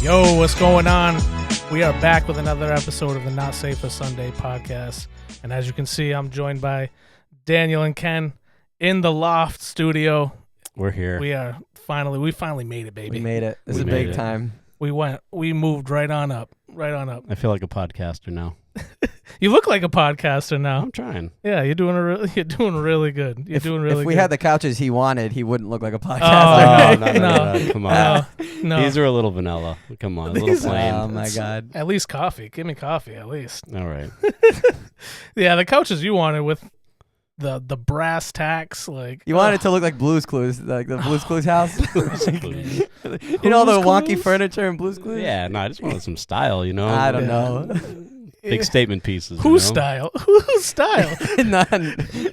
Yo, what's going on? We are back with another episode of the Not Safe for Sunday podcast. And as you can see, I'm joined by Daniel and Ken in the Loft studio. We're here. We finally made it, baby. We made it. This is big time. We moved right on up. I feel like a podcaster now. You look like a podcaster now. I'm trying. Yeah, you're doing really good. If we had the couches he wanted, he wouldn't look like a podcaster. Oh, no. Come on. No. These are a little vanilla. Come on, a little plain. Oh my God. At least coffee. Give me coffee at least. All right. Yeah, the couches you wanted with the brass tacks, like you wanted it to look like Blue's Clues, like the Blue's Clues house. Clues. You know the Blue's wonky Clues? Furniture in Blue's Clues? Yeah, no, I just wanted some style, you know. I don't know. Big statement pieces. Whose you know? style? Whose style?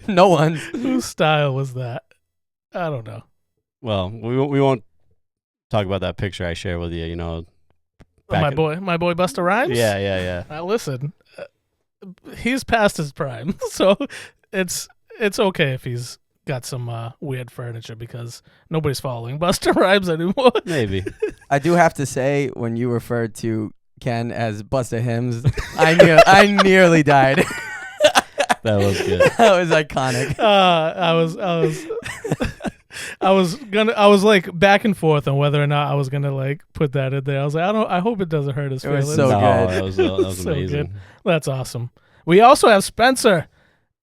No one's. Whose style was that? I don't know. Well, we won't talk about that picture I shared with you. You know, My boy Busta Rhymes. Yeah. Listen, he's past his prime, so it's okay if he's got some weird furniture because nobody's following Busta Rhymes anymore. Maybe. I do have to say, when you referred to Ken as Busta Hymns, I nearly died. That was good. That was iconic. I was like back and forth on whether or not I was gonna like put that in there. I was like, I hope it doesn't hurt his It was feelings. so good. That was So amazing. good. That's awesome. We also have Spencer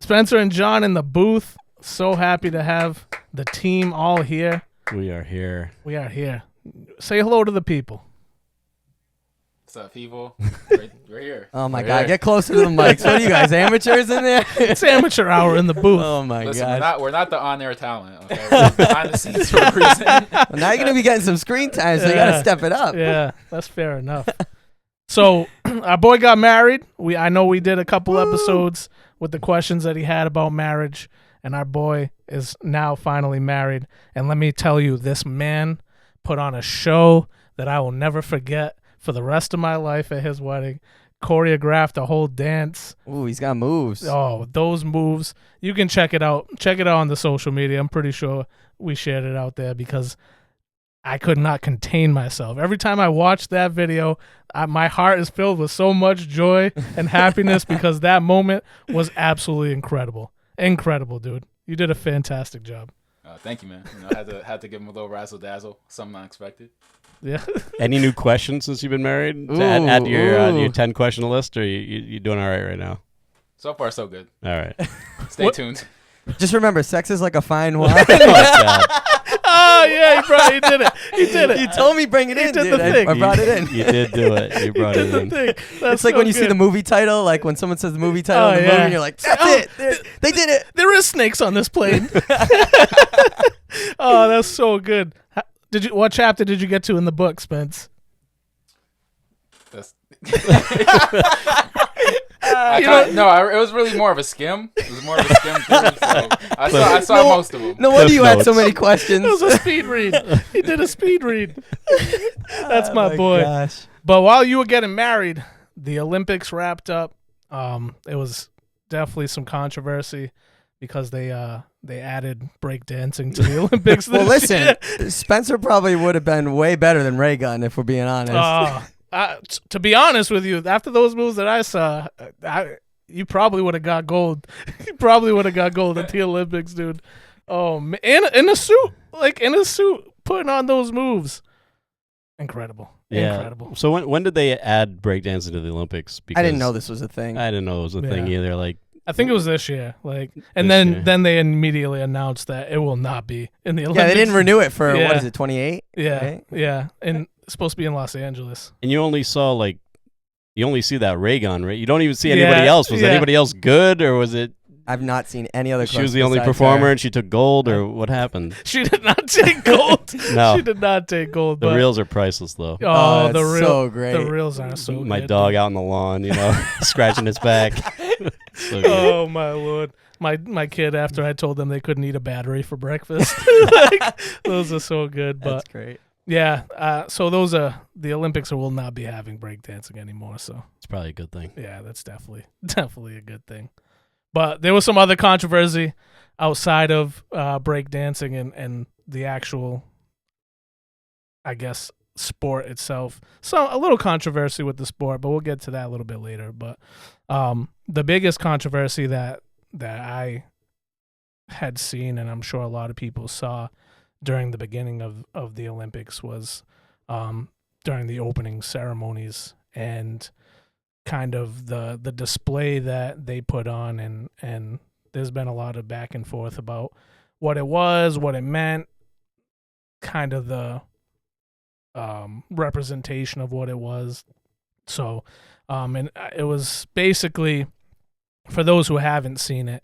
and John in the booth. So happy to have the team all here. We are here. We are here. Say hello to the people. What's up, people? Right here. Oh my Right God, here. get closer to the mics. What are you guys, amateurs in there? It's amateur hour in the booth. Oh my Listen, God. we're not the on-air talent. Okay? We're behind the scenes for a reason. Well, now you're gonna be getting some screen time, so you gotta step it up. Yeah, that's fair enough. So our boy got married. I know we did a couple episodes with the questions that he had about marriage, and our boy is now finally married. And let me tell you, this man put on a show that I will never forget for the rest of my life at his wedding. Choreographed a whole dance. Ooh, he's got moves. Oh, those moves. You can check it out. Check it out on the social media. I'm pretty sure we shared it out there because I could not contain myself. Every time I watch that video, my heart is filled with so much joy and happiness because that moment was absolutely incredible. Incredible, dude. You did a fantastic job. Thank you, man. I had to give him a little razzle dazzle, something unexpected. Yeah. Any new questions since you've been married? To add to your 10 question list, or you doing all right now? So far, so good. All right. Stay tuned. Just remember, sex is like a fine wine. Oh, God. Oh, yeah, he did it. He did it. You told me bring it in, did dude. the thing. I brought it in. You did do it. You brought it in. That's It's like so when you see good. the movie title, like when someone says the movie title of the movie, and you're like, that's Oh, it. They did it. There is snakes on this plane. Oh, that's so good. What chapter did you get to in the book, Spence? That's it was really more of a skim. It was more of a skim through, so I saw most of them. No wonder Cliff you had so notes. many questions. It was a speed read. He did a speed read. That's my boy. Gosh. But while you were getting married, the Olympics wrapped up. It was definitely some controversy because they added breakdancing to the Olympics. Well, this listen, year. Spencer probably would have been way better than Ray Gunn, if we're being honest. To be honest with you, after those moves that I saw, you probably would have got gold. You probably would have got gold at the Olympics, dude. Oh, man. In a suit, putting on those moves. Incredible. Yeah. Incredible. So when did they add breakdancing to the Olympics? Because I didn't know this was a thing. I didn't know it was a thing Yeah. either. Like, I think it was this year. And This then year. then they immediately announced that it will not be in the Olympics. Yeah, they didn't renew it for, Yeah. what is it, 28? Yeah, Right? yeah. And it's supposed to be in Los Angeles. and you only see that ray gun, right? You don't even see anybody Yeah, else. Was yeah. anybody else good, or was it I've not seen any other she was clips the only besides performer her. and she took gold, or what happened? She did not take gold. No. She did not take gold. The but, reels are priceless, though. Oh, it's the real, so great. the reels are so My good, dog dude. out on the lawn, scratching his back. So good. Oh my lord. My kid, after I told them they couldn't eat a battery for breakfast. Those are so good. But That's great. yeah, so the Olympics will not be having breakdancing anymore. So It's probably a good thing. yeah, that's definitely a good thing. But there was some other controversy outside of breakdancing and the actual, I guess, sport itself. So a little controversy with the sport, but we'll get to that a little bit later. But the biggest controversy that I had seen, and I'm sure a lot of people saw during the beginning of the Olympics, was during the opening ceremonies and kind of the display that they put on, and there's been a lot of back and forth about what it was, what it meant, kind of the representation of what it was. So and it was basically, for those who haven't seen it,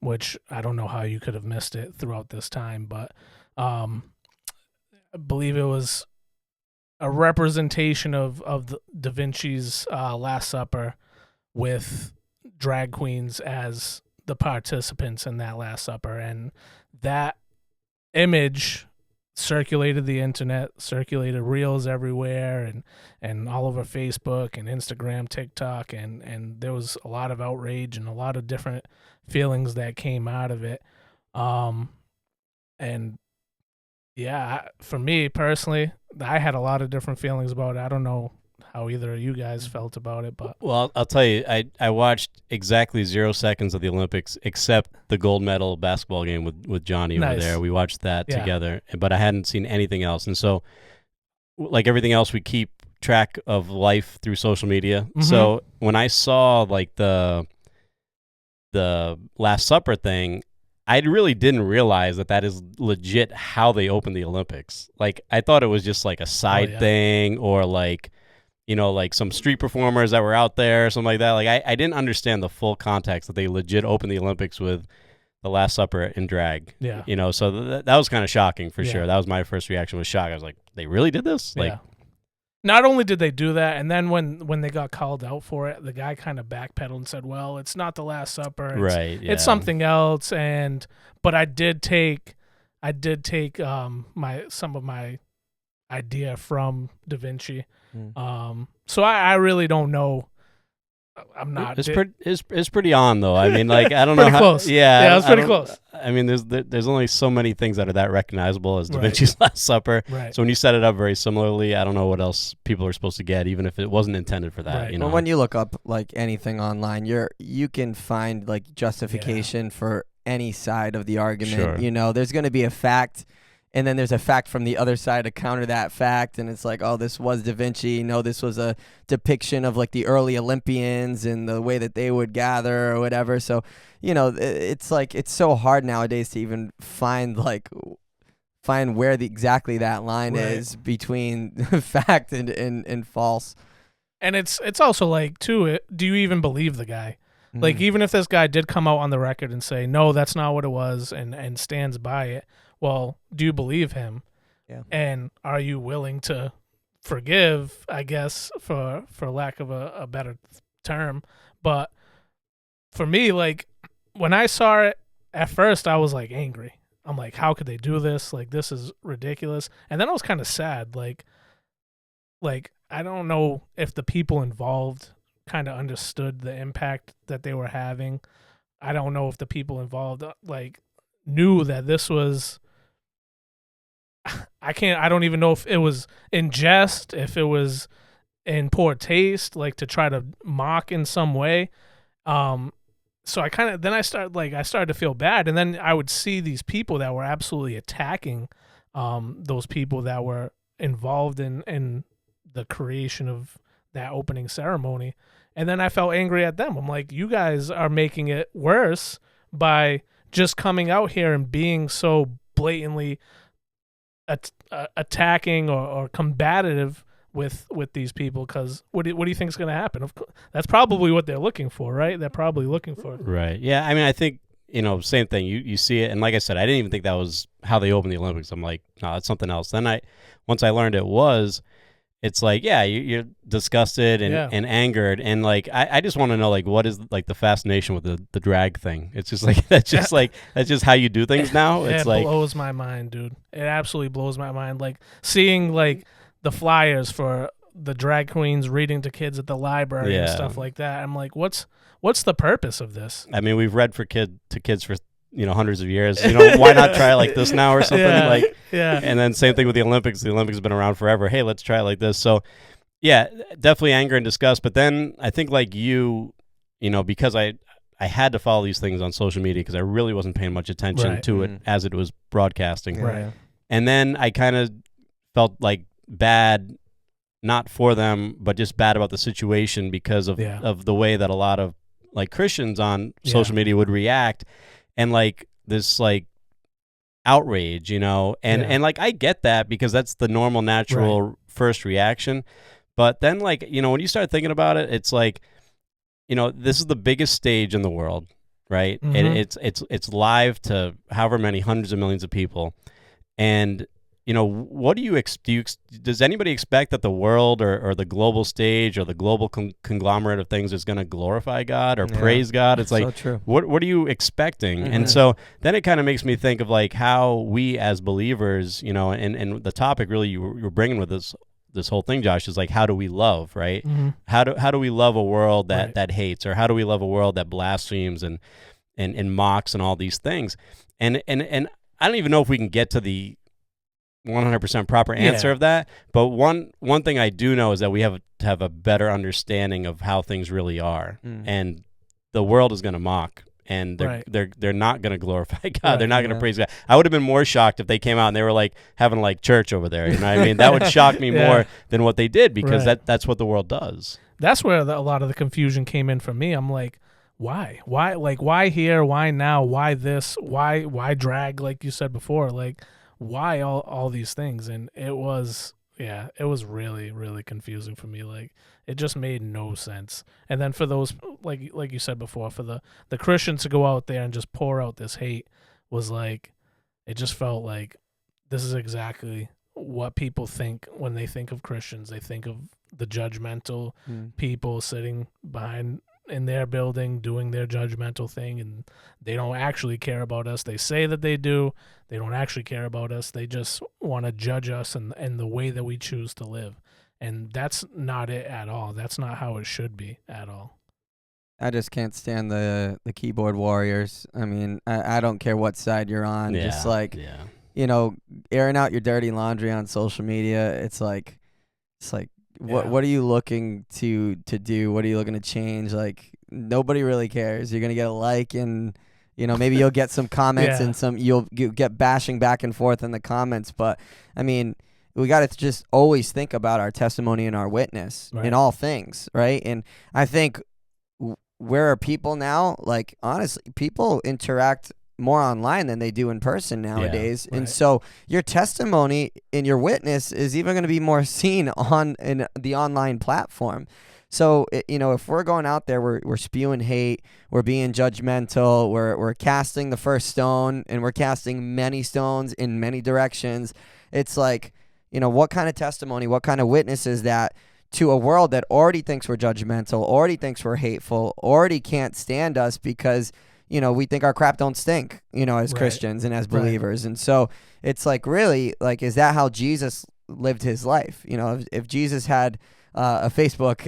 which I don't know how you could have missed it throughout this time, but I believe it was a representation of Da Vinci's Last Supper, with drag queens as the participants in that Last Supper, and that image circulated the internet, circulated reels everywhere, and all over Facebook and Instagram, TikTok, and there was a lot of outrage and a lot of different feelings that came out of it. And yeah, for me personally, I had a lot of different feelings about it. I don't know how either of you guys felt about it, but Well, I'll tell you, I watched exactly 0 seconds of the Olympics, except the gold medal basketball game with Johnny over Nice. there. We watched that Yeah. together, but I hadn't seen anything else. And so, like everything else, we keep track of life through social media. Mhm. So when I saw like the Last Supper thing, I really didn't realize that is legit how they opened the Olympics. Like, I thought it was just like a side yeah. thing, or like, you know, like some street performers that were out there or something like that. Like, I didn't understand the full context that they legit opened the Olympics with the Last Supper in drag. yeah. You know, so that was kind of shocking for Yeah. sure. That was my first reaction, was shock. I was like, they really did this? Like, Yeah. Not only did they do that, and then when they got called out for it, the guy kind of backpedaled and said, "Well, it's not the Last Supper. It's, right. Yeah. it's something else." But I did take some of my idea from Da Vinci. So I really don't know. I'm not. It's pretty on though. I mean, like, I don't know Pretty how. close. Yeah, Yeah, it was I pretty don't- close. I mean, there's only so many things that are that recognizable as Da Right. Vinci's Last Supper. Right. So when you set it up very similarly, I don't know what else people are supposed to get, even if it wasn't intended for that. Right. You know, Well, when you look up like anything online, you can find like justification for any side of the argument. Sure. You know, there's going to be a fact, and then there's a fact from the other side to counter that fact, and it's like, oh, this was Da Vinci. No, this was a depiction of like the early Olympians and the way that they would gather or whatever. So, you know, it's like it's so hard nowadays to even find where exactly that line Right. is between fact and false. And it's also like, too, do you even believe the guy? Like, even if this guy did come out on the record and say, no, that's not what it was, and stands by it, well, do you believe him? Yeah. And are you willing to forgive, I guess, for lack of a better term? But for me, like, when I saw it, at first I was, like, angry. I'm like, how could they do this? Like, this is ridiculous. And then I was kind of sad. Like, I don't know if the people involved kind of understood the impact that they were having. I don't know if the people involved, like, knew that this was... I don't even know if it was in jest, if it was in poor taste, like to try to mock in some way. So I started to feel bad, and then I would see these people that were absolutely attacking those people that were involved in the creation of that opening ceremony. And then I felt angry at them. I'm like, you guys are making it worse by just coming out here and being so blatantly attacking or combative with these people. Because what do you think is going to happen? Of course, that's probably what they're looking for, right? They're probably looking for it. right? Yeah, I mean, I think, you know, same thing. You see it, and like I said, I didn't even think that was how they opened the Olympics. I'm like, no, that's something else. Then once I learned it was, it's like, yeah, you're disgusted and angered, and like I just want to know, like, what is like the fascination with the drag thing? It's just like that's just how you do things now. It's It like blows my mind, dude. It absolutely blows my mind. Like seeing like the flyers for the drag queens reading to kids at the library and Yeah. stuff like that. I'm like, what's the purpose of this? I mean, we've read to kids for hundreds of years. Why not try it like this now or something? Yeah. And then same thing with the Olympics. The Olympics have been around forever. Hey, let's try it like this. So, yeah, definitely anger and disgust. But then I think like because I had to follow these things on social media because I really wasn't paying much attention to it as it was broadcasting. Right. And then I kind of felt like bad, not for them, but just bad about the situation because of the way that a lot of like Christians on social media would react, and like this like outrage, and like I get that because that's the normal, natural first reaction. But then like when you start thinking about it, it's like this is the biggest stage in the world, right? Mm-hmm. And it's live to however many hundreds of millions of people, and what does anybody expect that the world or the global stage or the global conglomerate of things is going to glorify God or praise God? It's like, so true. What are you expecting? Mm-hmm. And so then it kind of makes me think of like how we as believers, and the topic really you were bringing with this whole thing, Josh, is like, how do we love, right? Mm-hmm. How do we love a world that hates, or how do we love a world that blasphemes and mocks and all these things? And I don't even know if we can get to the 100% proper answer of that, but one thing I do know is that we have to have a better understanding of how things really are, and the world is going to mock, and they're not going to glorify God. They're not going to praise God. I would have been more shocked if they came out and they were like having like church over there. You know what I mean? That would shock me more than what they did, because that's what the world does. That's where a lot of the confusion came in for me. I'm like, why? Like, why here? Why now? Why this? Why drag? Like you said before, like, why all these things? And it was really, really confusing for me. Like, it just made no sense. And then for those, like you said before, for the Christians to go out there and just pour out this hate was like, it just felt like this is exactly what people think when they think of Christians. They think of the judgmental people sitting behind in their building doing their judgmental thing, and they don't actually care about us. They say that they do. They don't actually care about us. They just want to judge us and the way that we choose to live. And that's not it at all. That's not how it should be at all. I just can't stand the keyboard warriors. I mean, I don't care what side you're on. Just like, airing out your dirty laundry on social media. It's like what are you looking to do? What are you looking to change? Like, nobody really cares. You're gonna get a like, and maybe you'll get some comments and you'll get bashing back and forth in the comments. But I mean, we got to just always think about our testimony and our witness in all things, right? And I think where are people now? Like, honestly, people interact more online than they do in person nowadays. And so your testimony and your witness is even going to be more seen in the online platform. So, if we're going out there, we're spewing hate, we're being judgmental, we're casting the first stone, and we're casting many stones in many directions. It's like, what kind of testimony, what kind of witness is that to a world that already thinks we're judgmental, already thinks we're hateful, already can't stand us because we think our crap don't stink, as Christians and as believers. And so it's like, really, like, is that how Jesus lived his life? If Jesus had a Facebook,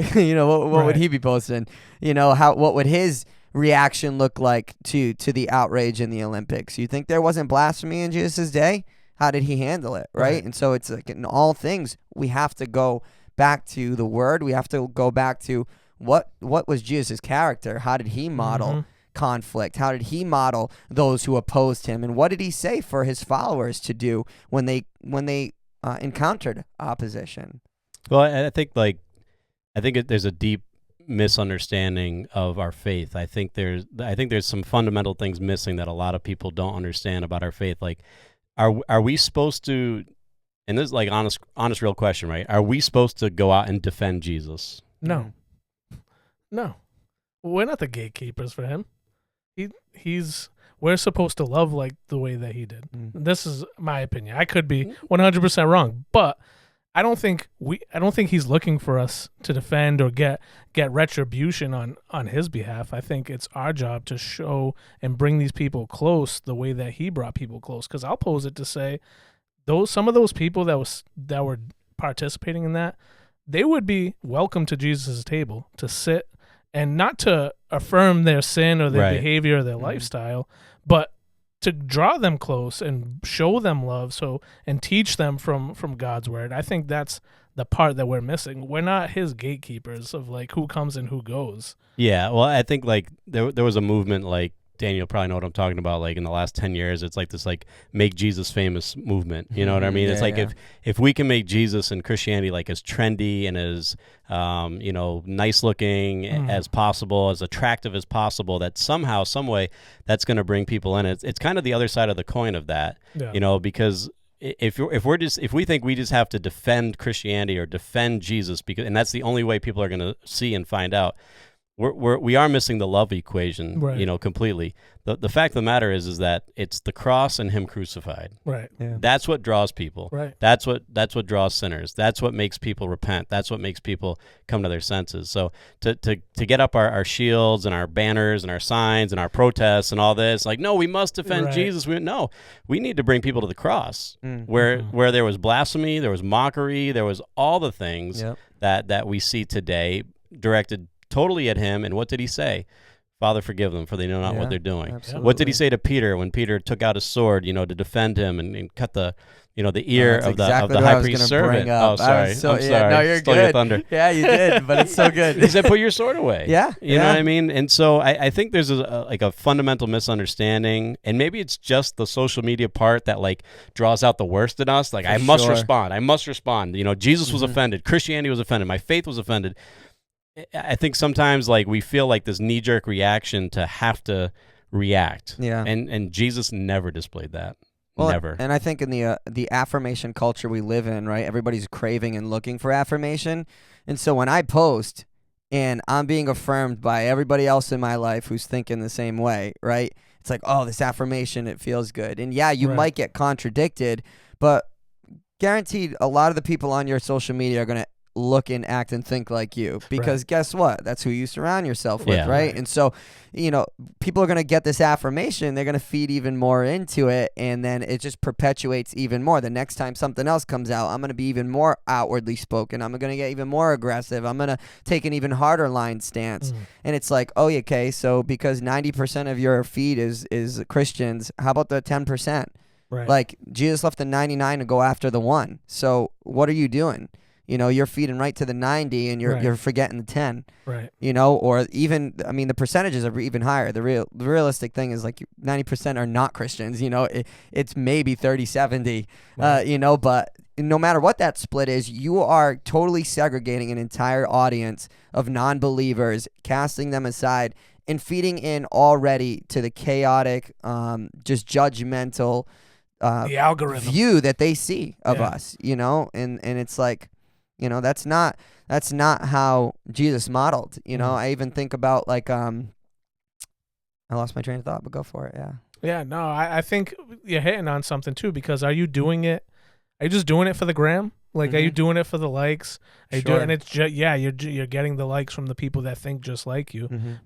what would he be posting? What would his reaction look like to the outrage in the Olympics? You think there wasn't blasphemy in Jesus' day? How did he handle it? Right. And so it's like, in all things, we have to go back to the word. We have to go back to what was Jesus' character? How did he model conflict? How did he model those who opposed him? And what did he say for his followers to do when they encountered opposition? Well, I think there's a deep misunderstanding of our faith. I think there's some fundamental things missing that a lot of people don't understand about our faith. Like, are we supposed to? And this is like honest, real question, right? Are we supposed to go out and defend Jesus? No. We're not the gatekeepers for him. We're supposed to love like the way that he did. This is my opinion. I could be 100% wrong, but I don't think he's looking for us to defend or get retribution on his behalf. I think it's our job to show and bring these people close the way that he brought people close. Because I'll pose it to say, some of those people that were participating in that, they would be welcome to Jesus' table to sit and not to affirm their sin or their behavior or their lifestyle, but to draw them close and show them love, and teach them from God's word. I think that's the part that we're missing. We're not his gatekeepers of like who comes and who goes. Yeah, well, I think like there was a movement, like Daniel probably know what I'm talking about, like in the last 10 years. It's like this like make Jesus famous movement. You know what I mean? It's like if we can make Jesus and Christianity like as trendy and as nice looking as possible, as attractive as possible, that somehow, some way, that's going to bring people in. It's kind of the other side of the coin of that, because if we think we just have to defend Christianity or defend Jesus, and that's the only way people are going to see and find out, we are missing the love equation, completely. The fact of the matter is that it's the cross and him crucified. Right. Yeah. That's what draws people. Right. That's what draws sinners. That's what makes people repent. That's what makes people come to their senses. So to get up our shields and our banners and our signs and our protests and all this, like, no, we must defend Jesus. We need to bring people to the cross where there was blasphemy, there was mockery, there was all the things that we see today directed totally at him. And what did he say? Father, forgive them, for they know not what they're doing. Absolutely. What did he say to Peter when Peter took out his sword, to defend him and cut the ear of the high priest's servant? Oh, sorry. I'm sorry. No, you're Stole good. Your thunder. Yeah, you did, but it's so good. He said, put your sword away. You know what I mean? And so I think there's a fundamental misunderstanding, and maybe it's just the social media part that like draws out the worst in us. Like, I must respond. Jesus was offended. Christianity was offended. My faith was offended. I think sometimes like we feel like this knee-jerk reaction to have to react. Yeah. And Jesus never displayed that. Well, never. And I think in the affirmation culture we live in, right, everybody's craving and looking for affirmation. And so when I post and I'm being affirmed by everybody else in my life who's thinking the same way, right, it's like, oh, this affirmation, it feels good. And yeah, you might get contradicted, but guaranteed a lot of the people on your social media are going to look and act and think like you, because guess what? That's who you surround yourself with, right? And so, people are going to get this affirmation, they're going to feed even more into it, and then it just perpetuates even more. The next time something else comes out, I'm going to be even more outwardly spoken. I'm going to get even more aggressive. I'm going to take an even harder line stance. And it's like, oh, okay, so because 90% of your feed is Christians, how about the 10%? Right. Like, Jesus left the 99 to go after the 1. So what are you doing? You're feeding right to the 90 and you're forgetting the 10. Right. Or even, the percentages are even higher. The realistic thing is like 90% are not Christians. It's maybe 30-70. But no matter what that split is, you are totally segregating an entire audience of non-believers, casting them aside, and feeding in already to the chaotic, just judgmental the algorithm view that they see of us. And it's like, that's not how Jesus modeled. I even think about like I lost my train of thought, but go for it. Yeah, no, I think you're hitting on something too, because are you just doing it for the gram? Like, are you doing it for the likes? Are you doing it's you're getting the likes from the people that think just like you.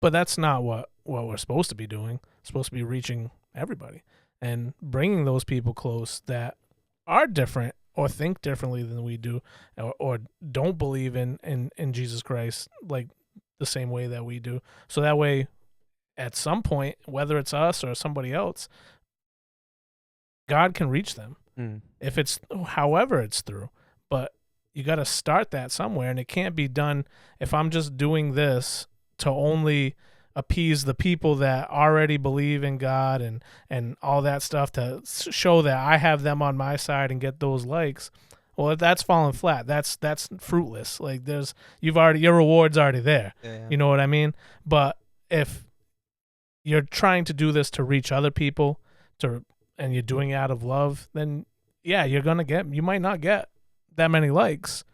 But that's not what we're supposed to be doing. We're supposed to be reaching everybody and bringing those people close that are different or think differently than we do, or don't believe in Jesus Christ like the same way that we do. So that way, at some point, whether it's us or somebody else, God can reach them. If it's however it's through. But you got to start that somewhere, and it can't be done if I'm just doing this to only appease the people that already believe in God and all that stuff, to show that I have them on my side and get those likes. Well, that's falling flat. That's fruitless. Like, your reward's already there. You know what I mean? But if you're trying to do this to reach other people, and you're doing it out of love, then you might not get that many likes.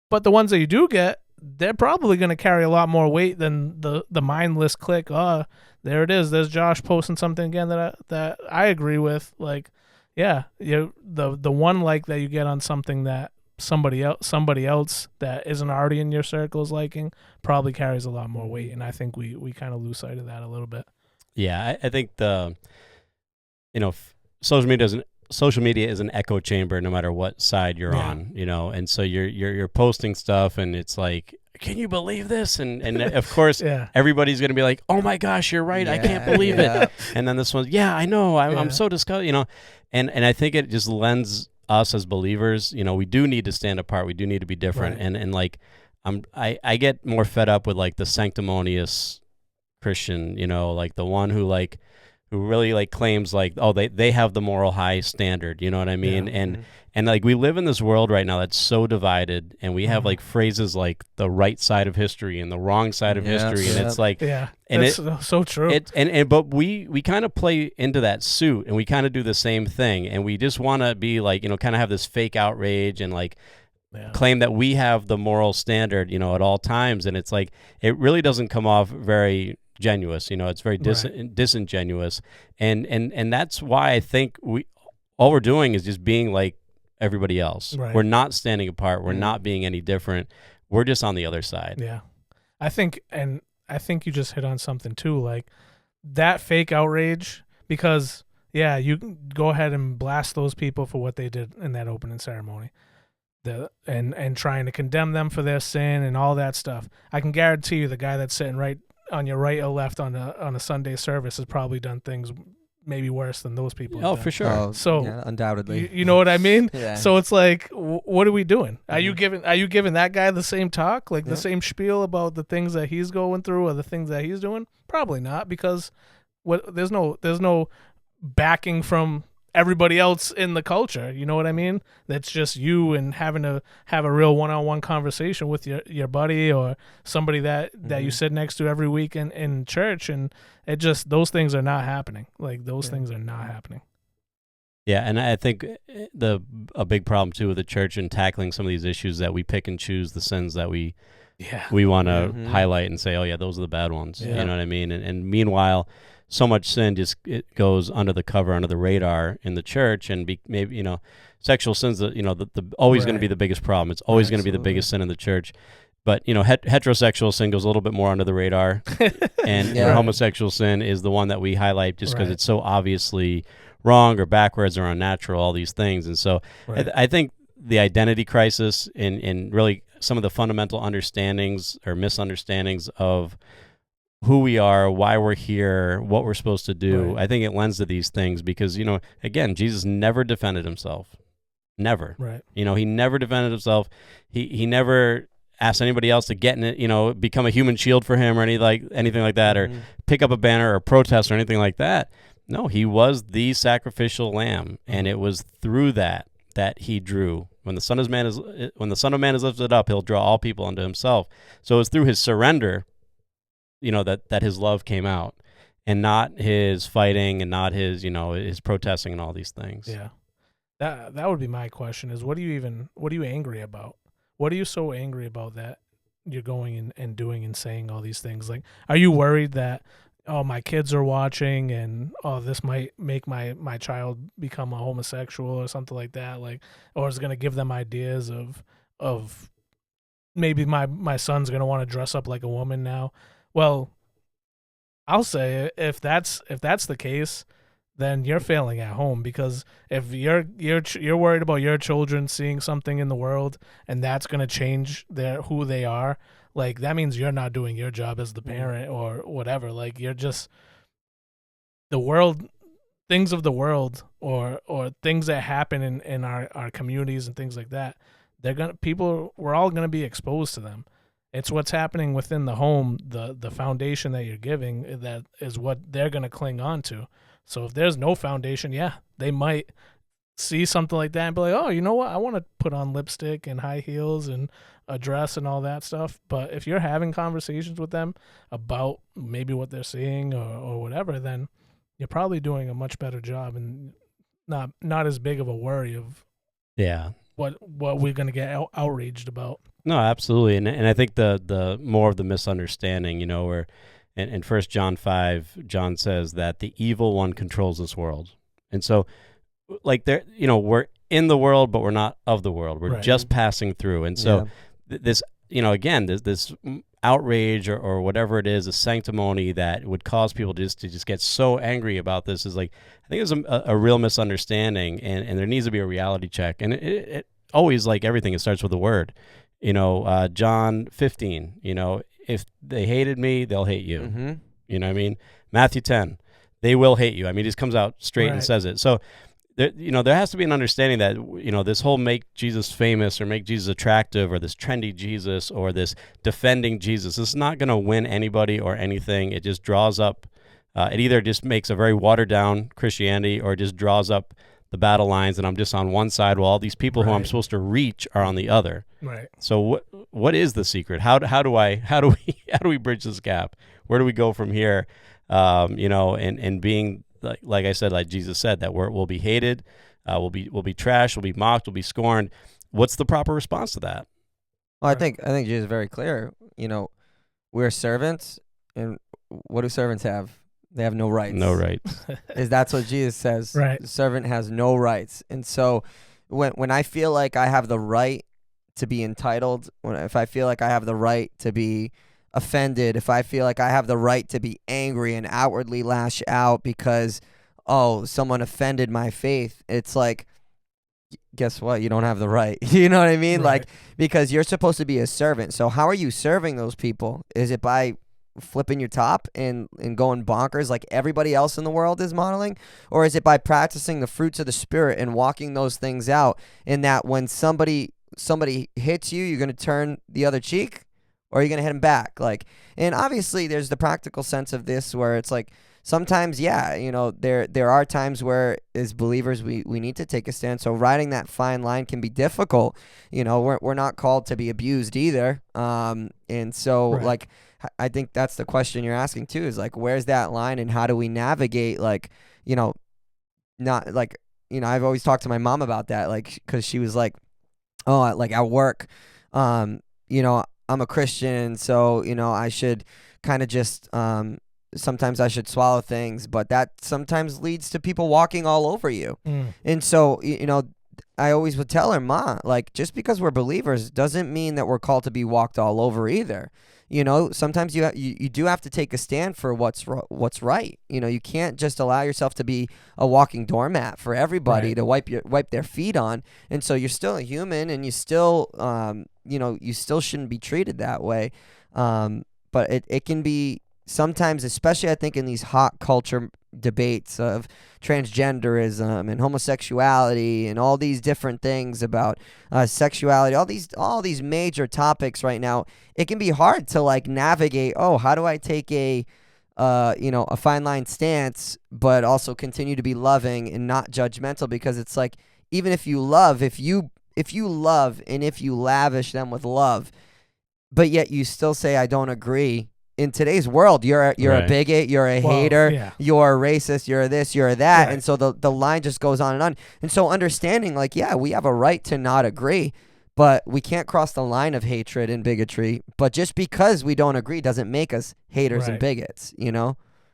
But the ones that you do get, they're probably going to carry a lot more weight than the mindless click. Oh, there it is. There's Josh posting something again that I agree with. Like, the one like that you get on something that somebody else that isn't already in your circle is liking probably carries a lot more weight. And I think we kind of lose sight of that a little bit. Yeah, I think social media is an echo chamber no matter what side you're on, and so you're posting stuff and it's like can you believe this? And of course, Yeah. everybody's going to be like, oh my gosh, you're right. I can't believe it. And then this one, yeah, I know. I'm so disgusted, you know. And I think it just lends us as believers, you know, we do need to stand apart. We do need to be different. Right. And like, I get more fed up with like the sanctimonious Christian, you know, like the one who really like claims like, oh, they have the moral high standard, you know what I mean? Yeah. And like we live in this world right now that's so divided, and we have like phrases like the right side of history and the wrong side of history, and it's like, and it's so true. But we kind of play into that suit, and we kind of do the same thing, and we just want to be like, you know, kind of have this fake outrage and like claim that we have the moral standard, you know, at all times, and it's like it really doesn't come off very genuous, you know. It's very disingenuous, and that's why I think all we're doing is just being like everybody else. Right. We're not standing apart. We're not being any different. We're just on the other side. Yeah, I think you just hit on something too, like that fake outrage, because you can go ahead and blast those people for what they did in that opening ceremony, and trying to condemn them for their sin and all that stuff. I can guarantee you the guy that's sitting right on your right or left on a Sunday service has probably done things maybe worse than those people. Oh, for sure. Oh, so undoubtedly, you know what I mean? Yeah. So it's like, what are we doing? Are you giving that guy the same talk, like the same spiel about the things that he's going through or the things that he's doing? Probably not, because there's no backing from everybody else in the culture. You know what I mean? That's just you and having to have a real one-on-one conversation with your buddy or somebody that you sit next to every week in church, and it just, those things are not happening. Like those things are not happening. Yeah, and I think a big problem too with the church and tackling some of these issues, that we pick and choose the sins that we want to highlight and say, oh yeah, those are the bad ones. You know what I mean? And meanwhile, so much sin just it goes under the cover, under the radar in the church, and maybe, you know, sexual sins, you know, the always going to be the biggest problem. It's always going to be the biggest sin in the church. But, you know, heterosexual sin goes a little bit more under the radar, and homosexual sin is the one that we highlight just because it's so obviously wrong or backwards or unnatural, all these things. And so I think the identity crisis and really some of the fundamental understandings or misunderstandings of who we are, why we're here, what we're supposed to do, I think it lends to these things because, you know, again, Jesus never defended himself. Never. Right. You know, he never defended himself. He never asked anybody else to get in it, you know, become a human shield for him or anything like that, or pick up a banner or protest or anything like that. No, he was the sacrificial lamb, and it was through that he drew. When the Son of Man is lifted up, he'll draw all people unto himself. So it was through his surrender, you know, that his love came out, and not his fighting and not his, you know, his protesting and all these things. Yeah. That would be my question, is what are you angry about? What are you so angry about that you're going and doing and saying all these things? Like, are you worried that, oh, my kids are watching and, oh, this might make my child become a homosexual or something like that? Like, or is it going to give them ideas of maybe my son's going to want to dress up like a woman now? Well, I'll say if that's the case, then you're failing at home, because if you're worried about your children seeing something in the world and that's going to change who they are, like that means you're not doing your job as the parent or whatever. Like you're just things of the world or things that happen in our communities and things like that. We're all going to be exposed to them. It's what's happening within the home, the foundation that you're giving, that is what they're going to cling on to. So if there's no foundation, they might see something like that and be like, oh, you know what? I want to put on lipstick and high heels and a dress and all that stuff. But if you're having conversations with them about maybe what they're seeing or whatever, then you're probably doing a much better job and not as big of a worry of what we're going to get outraged about. No, absolutely. And I think the more of the misunderstanding, you know, where in 1 John 5, John says that the evil one controls this world. And so, like, you know, we're in the world, but we're not of the world. We're just passing through. And so this, you know, again, this outrage or whatever it is, a sanctimony that would cause people to just get so angry about this is like, I think it's a real misunderstanding, and there needs to be a reality check. And it always, like everything, it starts with a word. John 15, if they hated me, they'll hate you. Mm-hmm. You know what I mean? Matthew 10, they will hate you. I mean, he just comes out straight and says it. So, there has to be an understanding that, this whole make Jesus famous or make Jesus attractive or this trendy Jesus or this defending Jesus, this is not going to win anybody or anything. It just draws up, it either just makes a very watered down Christianity or it just draws up the battle lines and I'm just on one side while all these people who I'm supposed to reach are on the other. Right. So what is the secret? How do we bridge this gap? Where do we go from here? And being like I said, like Jesus said, that we'll be hated, we'll be trashed, we'll be mocked, we'll be scorned. What's the proper response to that? Well, I think Jesus is very clear. We're servants, and what do servants have? They have no rights. No rights. That's what Jesus says. Right. The servant has no rights. And so when I feel like I have the right to be entitled, if I feel like I have the right to be offended, if I feel like I have the right to be angry and outwardly lash out because, someone offended my faith, it's like, guess what? You don't have the right. You know what I mean? Right. Like, because you're supposed to be a servant. So how are you serving those people? Is it by flipping your top and going bonkers like everybody else in the world is modeling? Or is it by practicing the fruits of the Spirit and walking those things out, in that when somebody hits you, you're going to turn the other cheek, or are you going to hit them back? Like, and obviously there's the practical sense of this where it's like, sometimes, there are times where as believers we need to take a stand. So riding that fine line can be difficult. We're not called to be abused either. And so like, I think that's the question you're asking too, is like, where's that line and how do we navigate? Like, not like, I've always talked to my mom about that, like, cause she was like, like at work, I'm a Christian, so, I should kind of just, sometimes I should swallow things, but that sometimes leads to people walking all over you. And so, I always would tell her, Ma, like, just because we're believers doesn't mean that we're called to be walked all over either. Sometimes you do have to take a stand for what's right. You can't just allow yourself to be a walking doormat for everybody to wipe their feet on. And so you're still a human, and you still you still shouldn't be treated that way. But it can be sometimes, especially I think in these hot culture debates of transgenderism and homosexuality and all these different things about sexuality, all these major topics right now, it can be hard to like navigate. How do I take a fine line stance, but also continue to be loving and not judgmental? Because it's like, even if you love, if you love and if you lavish them with love, but yet you still say, I don't agree. In today's world, you're a bigot, you're a hater, you're a racist, you're this, you're that. And so the line just goes on and on. And so understanding, like, we have a right to not agree, but we can't cross the line of hatred and bigotry. But just because we don't agree doesn't make us haters and bigots,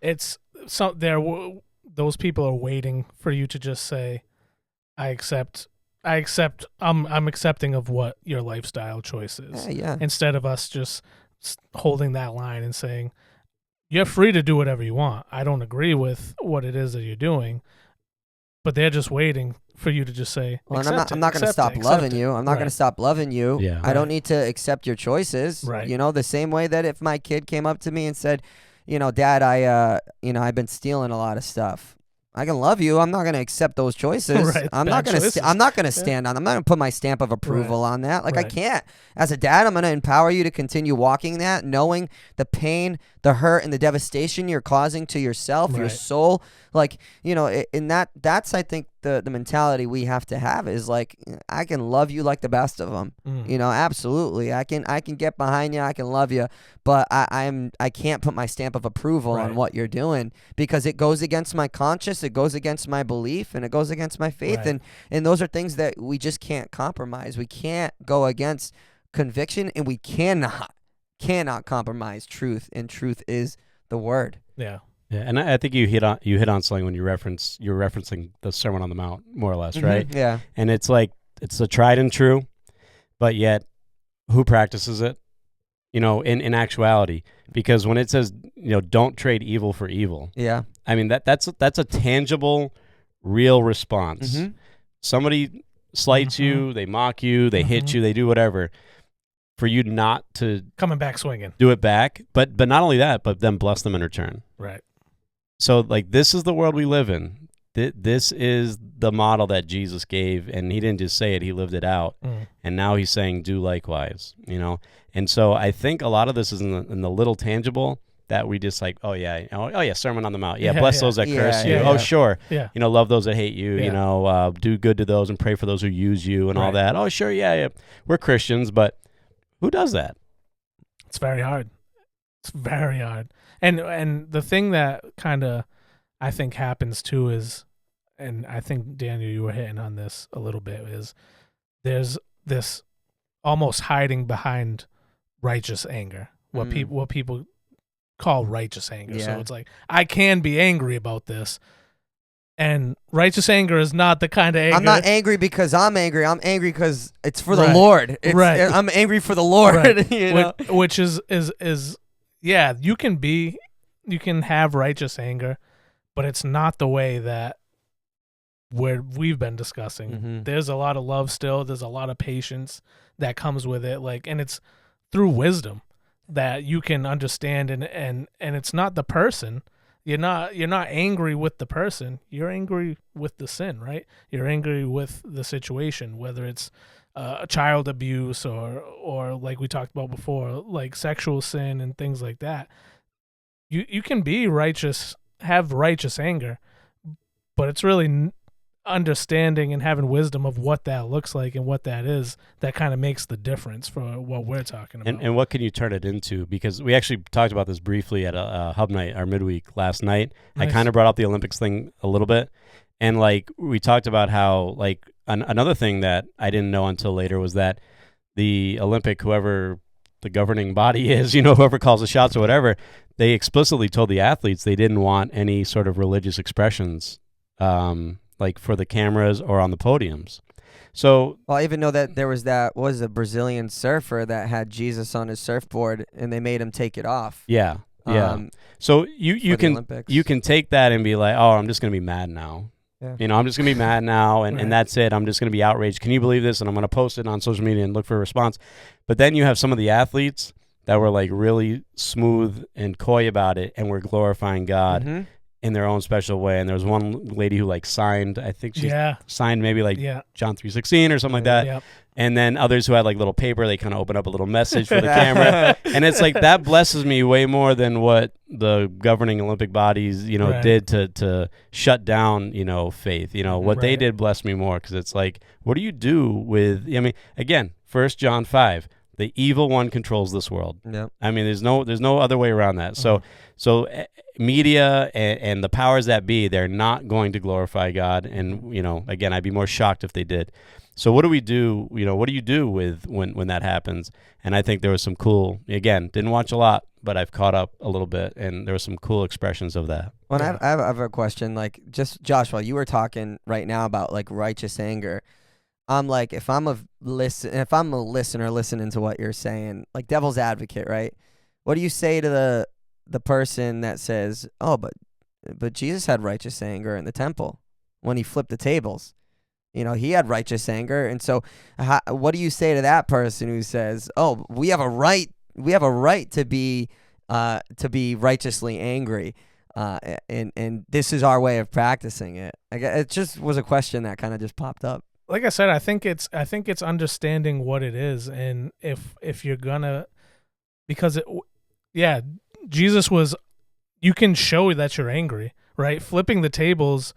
It's those people are waiting for you to just say, I accept, I'm accepting of what your lifestyle choice is. Instead of us just holding that line and saying, you're free to do whatever you want. I don't agree with what it is that you're doing, but they're just waiting for you to just say, I'm not going to stop loving you. I'm not going to stop loving you. Yeah. I don't need to accept your choices. Right. The same way that if my kid came up to me and said, Dad, I've been stealing a lot of stuff. I can love you. I'm not going to accept those choices. I'm not going to stand on. I'm not going to put my stamp of approval on that. Like, I can't. As a dad, I'm going to empower you to continue walking that, knowing the pain, the hurt, and the devastation you're causing to yourself, your soul. Like, in that's I think the mentality we have to have is like, I can love you like the best of them. Absolutely. I can get behind you. I can love you, but I can't put my stamp of approval on what you're doing, because it goes against my conscience, it goes against my belief, and it goes against my faith. And those are things that we just can't compromise. We can't go against conviction, and we cannot compromise truth, and truth is the word. Yeah, and I think you hit on something when you're referencing the Sermon on the Mount, more or less, right? Yeah. And it's like, it's the tried and true, but yet who practices it? In actuality, because when it says, don't trade evil for evil. Yeah. I mean, that's a tangible, real response. Somebody slights you, they mock you, they hit you, they do whatever. for you not to coming back swinging. do it back, but not only that, but then bless them in return. Right. So like this is the world we live in. This is the model that Jesus gave, and he didn't just say it, he lived it out. And now he's saying do likewise, you know. And so I think a lot of this is in the little tangible that we just like, oh yeah, Sermon on the Mount. Yeah, bless those that curse you. Yeah. Oh, sure. Yeah. You know, love those that hate you. Yeah. You know, do good to those and pray for those who use you and all that. Oh, sure, yeah. We're Christians, but who does that? It's very hard. It's very hard. And the thing that kind of I think happens too is, and I think, Daniel, you were hitting on this a little bit, is there's this almost hiding behind righteous anger, what people call righteous anger. Yeah. So it's like, I can be angry about this, and righteous anger is not the kind of anger. I'm not angry because I'm angry. I'm angry because it's for the Right. Lord. Right. I'm angry for the Lord. Right. You know? Which is yeah, you can have righteous anger, but it's not the way that we've been discussing. Mhm. There's a lot of love still. There's a lot of patience that comes with it. Like, and it's through wisdom that you can understand, and it's not the person. You're not angry with the person. You're angry with the sin, right? You're angry with the situation, whether it's child abuse or like we talked about before, like sexual sin and things like that. You can be righteous, have righteous anger, but it's really understanding and having wisdom of what that looks like and what that is that kind of makes the difference for what we're talking about. And what can you turn it into? Because we actually talked about this briefly at a hub night, our midweek last night. Nice. I kind of brought up the Olympics thing a little bit. And like we talked about how like another thing that I didn't know until later was that the Olympic, whoever the governing body is, you know, whoever calls the shots or whatever, they explicitly told the athletes they didn't want any sort of religious expressions like for the cameras or on the podiums. So, well, I even know that there was what was a Brazilian surfer that had Jesus on his surfboard, and they made him take it off. Yeah. So you can take that and be like, oh, I'm just gonna be mad now. Yeah. You know, I'm just gonna be mad now, and, Right. and that's it. I'm just gonna be outraged. Can you believe this? And I'm gonna post it on social media and look for a response. But then you have some of the athletes that were like really smooth and coy about it, and were glorifying God Mhm. in their own special way. And there was one lady who like signed, I think she Yeah. signed maybe like Yeah. John 3:16 or something like that. Yep. And then others who had like little paper, they kind of open up a little message for the camera. And it's like, that blesses me way more than what the governing Olympic bodies, you know, Right. did to shut down, you know, faith. You know, what they Right. did blessed me more, because it's like, what do you do with, I mean, again, 1 John 5, the evil one controls this world. Yep. I mean, there's no other way around that. So media and the powers that be, they're not going to glorify God. And, you know, again, I'd be more shocked if they did. So what do we do? You know, what do you do with when that happens? And I think there was some cool, again, didn't watch a lot, but I've caught up a little bit, and there were some cool expressions of that. Well, Yeah. I have a question. Like, just Joshua, you were talking right now about like righteous anger. I'm like, if I'm a listener listening to what you're saying, like devil's advocate, right? What do you say to the person that says, "Oh, but Jesus had righteous anger in the temple when he flipped the tables"? You know, he had righteous anger, and so what do you say to that person who says, "Oh, we have a right to be righteously angry"? And this is our way of practicing it. It just was a question that kind of just popped up. Like I said, I think it's understanding what it is, and if you're gonna, because Jesus was, you can show that you're angry, right? Flipping the tables,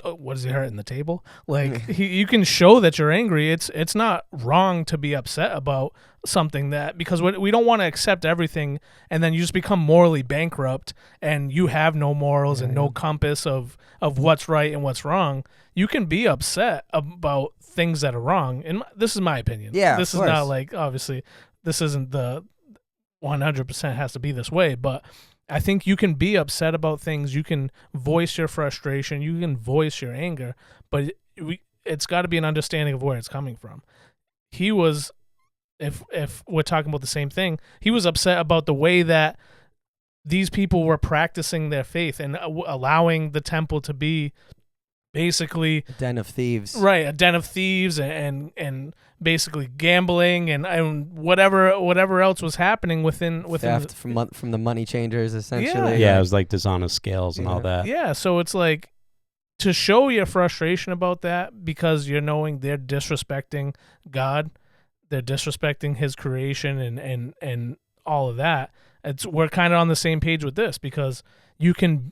what is he hurting the table? Like you can show that you're angry. It's not wrong to be upset about something that, because we don't want to accept everything, and then you just become morally bankrupt, and you have no morals and no compass of what's right and what's wrong. You can be upset about things that are wrong, and this is my opinion. Yeah, this is not like, obviously this isn't the 100% has to be this way, but I think you can be upset about things. You can voice your frustration. You can voice your anger, but it's got to be an understanding of where it's coming from. He was, if we're talking about the same thing, he was upset about the way that these people were practicing their faith and allowing the temple to be basically A den of thieves. right, a den of thieves and basically gambling and whatever else was happening within Theft from the money changers, essentially. Yeah, it was like dishonest scales and all that. Yeah, so it's like to show your frustration about that because you're knowing they're disrespecting God, they're disrespecting His creation and all of that. We're kind of on the same page with this because you can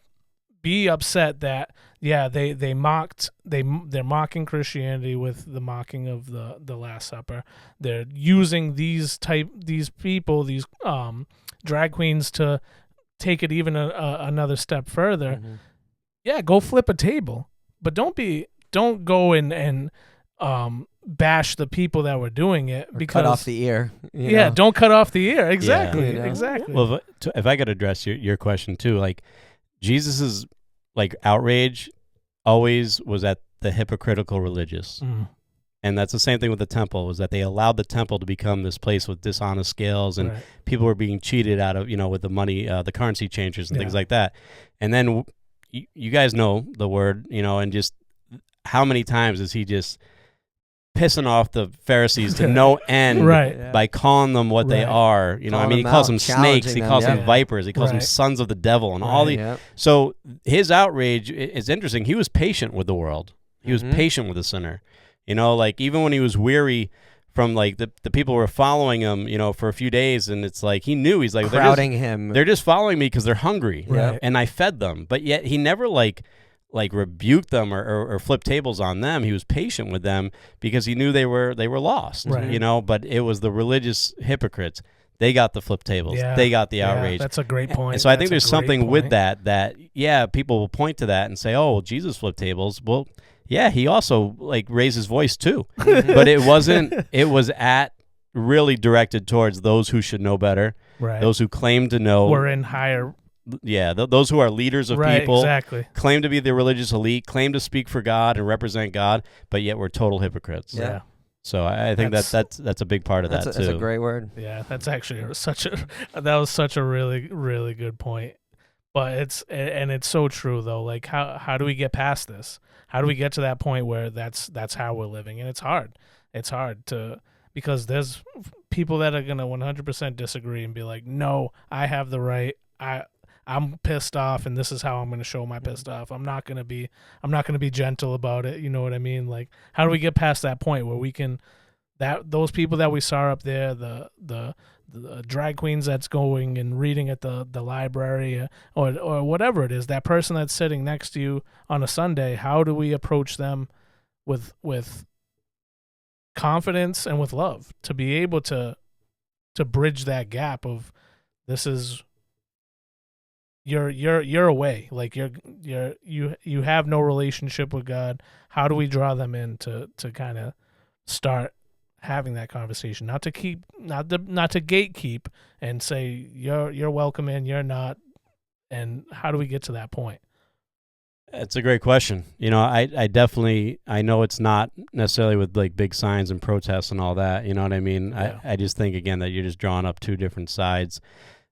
be upset that they're mocking Christianity with the mocking of the Last Supper. They're using these people, these drag queens to take it even another step further. Mm-hmm. Yeah, go flip a table, but don't go and bash the people that were doing it Or because cut off the ear. You yeah, know? don't cut off the ear. Exactly, Yeah. exactly. Well, if I could address your question too, like Jesus's like outrage always was at the hypocritical religious. Mm. And that's the same thing with the temple, was that they allowed the temple to become this place with dishonest scales and Right. people were being cheated out of, with the money, the currency changers and things Yeah. like that. And then you guys know the word, and just how many times is he just pissing off the Pharisees to no end Right. Yeah. by calling them what they Right. are. Calling He them calls out, them snakes, challenging he them, calls yeah. them vipers, he calls them Right. sons of the devil and all the Yep. So his outrage is interesting. He was patient with the world. He was Mhm. patient with the sinner. Like even when he was weary from like the people were following him, for a few days, and it's like he knew he's like crowding him. they're just following me because they're hungry, Right. and I fed them. But yet he never like rebuked them or flipped tables on them. He was patient with them because he knew they were lost, Right. But it was the religious hypocrites. They got the flip tables. Yeah. They got the Yeah, outrage. that's a great point. And so I think That's there's a great something with point. that people will point to that and say, oh, well, Jesus flipped tables. Well, yeah, he also raised his voice too. But it was really directed towards those who should know better, Right. those who claim to know. We're in higher. Those who are leaders of Right. people, Exactly. claim to be the religious elite, claim to speak for God and represent God, but yet we're total hypocrites. Yeah. Yeah. So I think that's a big part of that too. That's a great word. Yeah, that's actually that was such a really, really good point. But it's so true though. Like how do we get past this? How do we get to that point where that's how we're living? And it's hard. It's hard because there's people that are gonna 100% disagree and be like, no, I have the right. I'm pissed off, and this is how I'm gonna show my pissed off. I'm not gonna be gentle about it. You know what I mean? Like, how do we get past that point where we can those people that we saw up there, the drag queens that's going and reading at the library or whatever it is, that person that's sitting next to you on a Sunday, how do we approach them with confidence and with love to be able to bridge that gap of this is you're away, like you have no relationship with God. How do we draw them in to kind of start having that conversation, not to gatekeep and say you're welcome in, you're not, and how do we get to that point? It's a great question. I definitely, I know it's not necessarily with big signs and protests and all that. You know what I mean? Yeah. I just think again that you're just drawing up two different sides.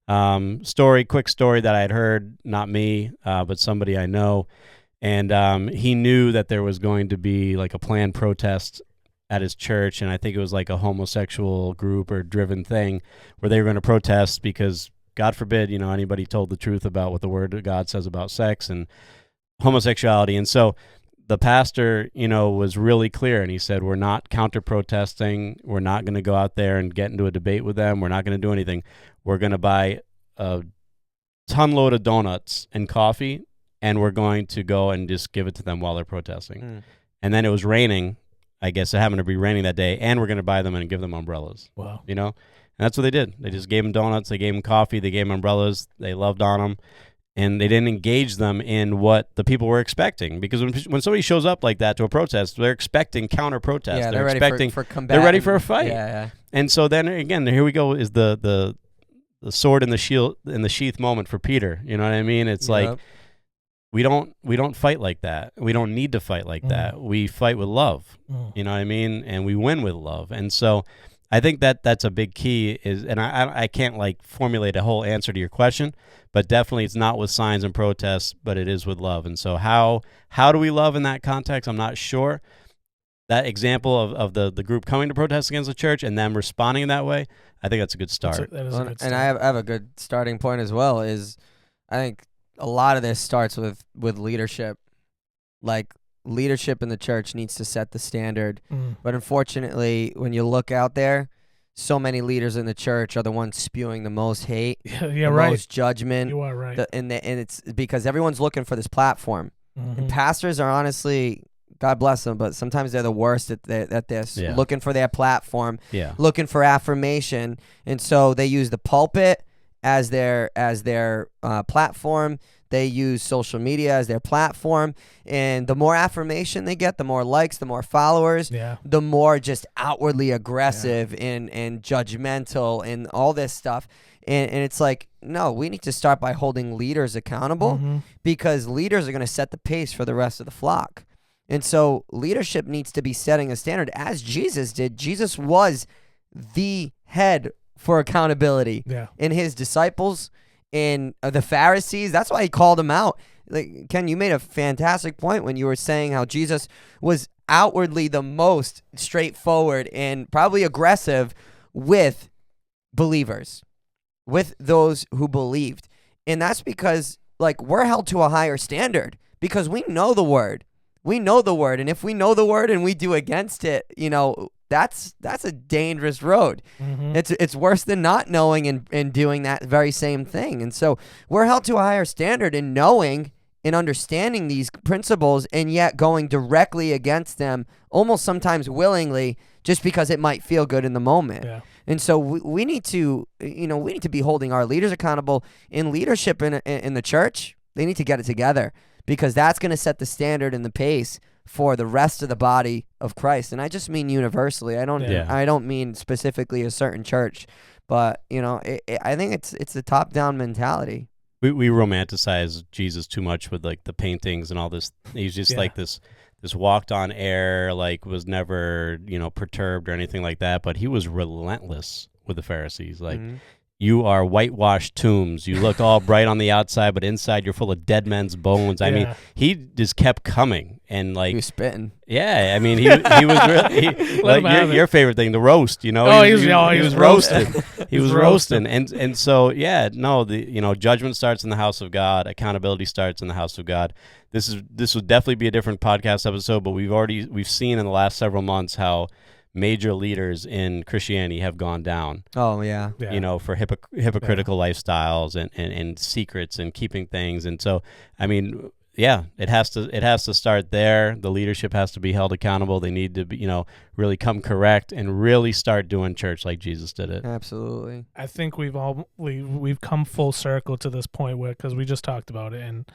Quick story that I had heard, not me, but somebody I know, and he knew that there was going to be a planned protest at his church, and I think it was a homosexual group or driven thing where they were going to protest because God forbid, anybody told the truth about what the Word of God says about sex and homosexuality. And so the pastor, was really clear, and he said, we're not counter-protesting. We're not going to go out there and get into a debate with them. We're not going to do anything. We're going to buy a ton load of donuts and coffee, and we're going to go and just give it to them while they're protesting. And then it was raining. I guess it happened to be raining that day, and we're going to buy them and give them umbrellas. Wow. And that's what they did. They just gave them donuts, they gave them coffee, they gave them umbrellas, they loved on them, and they didn't engage them in what the people were expecting. Because when somebody shows up like that to a protest, they're expecting counter-protest. Yeah, they're ready expecting, for combat. they're ready for a fight. Yeah. And so then again, here we go, is the sword in the shield in the sheath moment for Peter. You know what I mean? It's like we don't fight like that. We don't need to fight like that. We fight with love. You know what I mean? And we win with love. And so I think that's a big key is, and I can't like formulate a whole answer to your question, but definitely it's not with signs and protests, but it is with love. And so how do we love in that context? I'm not sure. That example of the group coming to protest against the church and them responding in that way, I think that's a good start. That is a good start. And I have a good starting point as well. Is I think a lot of this starts with leadership. Like, leadership in the church needs to set the standard. But unfortunately, when you look out there, so many leaders in the church are the ones spewing the most hate, the most judgment. You are right. And it's because everyone's looking for this platform. And pastors are honestly, God bless them, but sometimes they're the worst at this, looking for their platform, looking for affirmation. And so they use the pulpit as their platform. They use social media as their platform, and the more affirmation they get, the more likes, the more followers, the more just outwardly aggressive and judgmental and all this stuff. And it's like, no, we need to start by holding leaders accountable, because leaders are going to set the pace for the rest of the flock. And so leadership needs to be setting a standard, as Jesus did. Jesus was the head for accountability. And his disciples and the Pharisees, that's why he called them out. Like, Ken, you made a fantastic point when you were saying how Jesus was outwardly the most straightforward and probably aggressive with believers, with those who believed. And that's because, like, we're held to a higher standard because we know the word. We know the word. And if we know the word and we do against it, you know, that's a dangerous road. It's worse than not knowing and doing that very same thing. And so we're held to a higher standard in knowing and understanding these principles, and yet going directly against them, almost sometimes willingly, just because it might feel good in the moment. And so we need to, we need to be holding our leaders accountable. In leadership in the church, they need to get it together, because that's going to set the standard and the pace for the rest of the body of Christ. And I just mean universally. I don't mean specifically a certain church, but I think it's a top-down mentality. We romanticize Jesus too much with like the paintings and all this. He's just like this walked on air, like was never, perturbed or anything like that, but he was relentless with the Pharisees. Like, you are whitewashed tombs. You look all bright on the outside, but inside you're full of dead men's bones. I mean, he just kept coming, and like, he was spitting. Yeah, I mean, he was really like your favorite thing, the roast. He was roasting. He was roasting, and so judgment starts in the house of God. Accountability starts in the house of God. This would definitely be a different podcast episode, but we've seen in the last several months how major leaders in Christianity have gone down. Oh yeah. For hypocritical lifestyles and secrets and keeping things. And so, I mean, it has to start there. The leadership has to be held accountable. They need to be, really come correct and really start doing church like Jesus did it. Absolutely. I think we've come full circle to this point where, because we just talked about it, and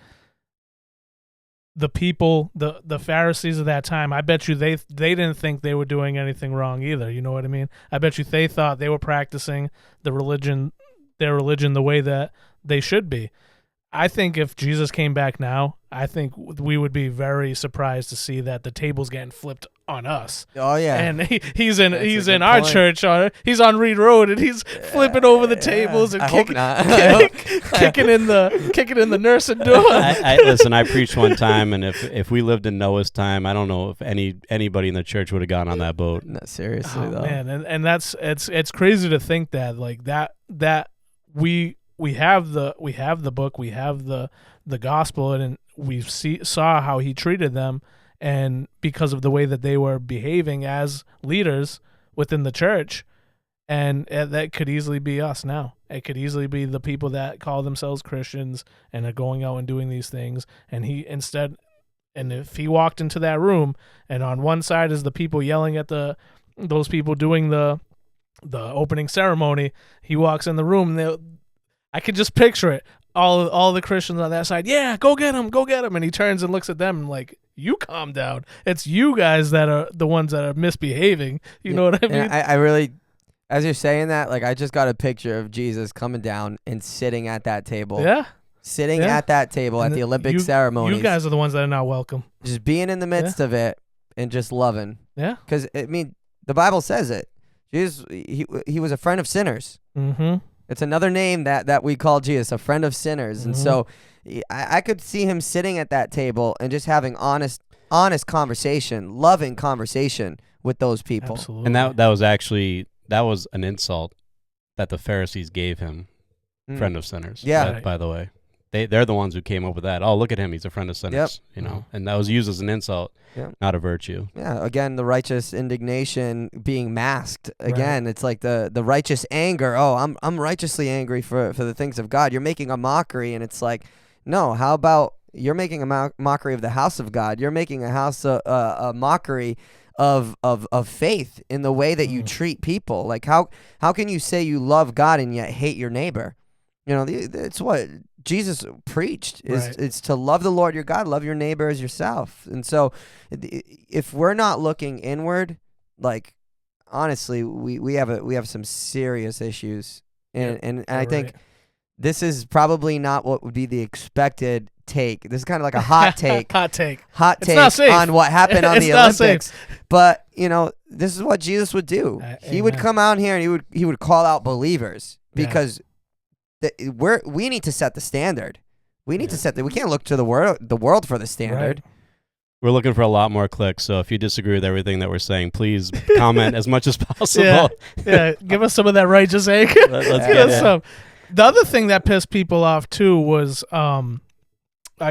the people, the Pharisees of that time, I bet you they didn't think they were doing anything wrong either. You know what I mean? I bet you they thought they were practicing their religion the way that they should be. I think if Jesus came back now, I think we would be very surprised to see that the table's getting flipped on us. Oh yeah, and he's in our church. He's on Reed Road, and he's flipping over the tables and kicking in the nursing door. Listen, I preached one time, and if we lived in Noah's time, I don't know if anybody in the church would have gone on that boat. No, seriously though, man, and that's it's crazy to think that like that we have the book, we have the gospel, and we saw how he treated them, and because of the way that they were behaving as leaders within the church, and that could easily be us now. It could easily be the people that call themselves Christians and are going out and doing these things, and if he walked into that room, and on one side is the people yelling at those people doing the opening ceremony, he walks in the room, and I could just picture it. All the Christians on that side, yeah, go get him. And he turns and looks at them and like, you calm down. It's you guys that are the ones that are misbehaving. You know what I mean? I really, as you're saying that, like I just got a picture of Jesus coming down and sitting at that table. Yeah. Sitting at that table at the Olympic ceremonies. You guys are the ones that are not welcome. Just being in the midst of it and just loving. Yeah. Because, I mean, the Bible says it. Jesus, he was a friend of sinners. Mm-hmm. It's another name that we call Jesus, a friend of sinners. And so I could see him sitting at that table and just having honest conversation, loving conversation with those people. Absolutely. And that was an insult that the Pharisees gave him, friend of sinners. Yeah. Right. By the way, they're the ones who came up with that. Oh, look at him, he's a friend of sinners. Yep. And that was used as an insult, not a virtue. Yeah, again, the righteous indignation being masked. Again, It's like the righteous anger. Oh, I'm righteously angry for the things of God. You're making a mockery, and it's like, no. How about you're making a mockery of the house of God? You're making a mockery of faith in the way that you treat people. Like how can you say you love God and yet hate your neighbor? It's what Jesus preached is it's to love the Lord your God, love your neighbor as yourself. And so if we're not looking inward, like honestly, we have some serious issues. And I think this is probably not what would be the expected take. This is kind of like a hot take. Hot take on what happened on the Olympics. Safe. But, this is what Jesus would do. He would come out here and he would call out believers because we need to set the standard. We need to we can't look to the world for the standard. Right. We're looking for a lot more clicks, so if you disagree with everything that we're saying, please comment as much as possible. Yeah, give us some of that righteous anger. Let's get it. Some. The other thing that pissed people off too was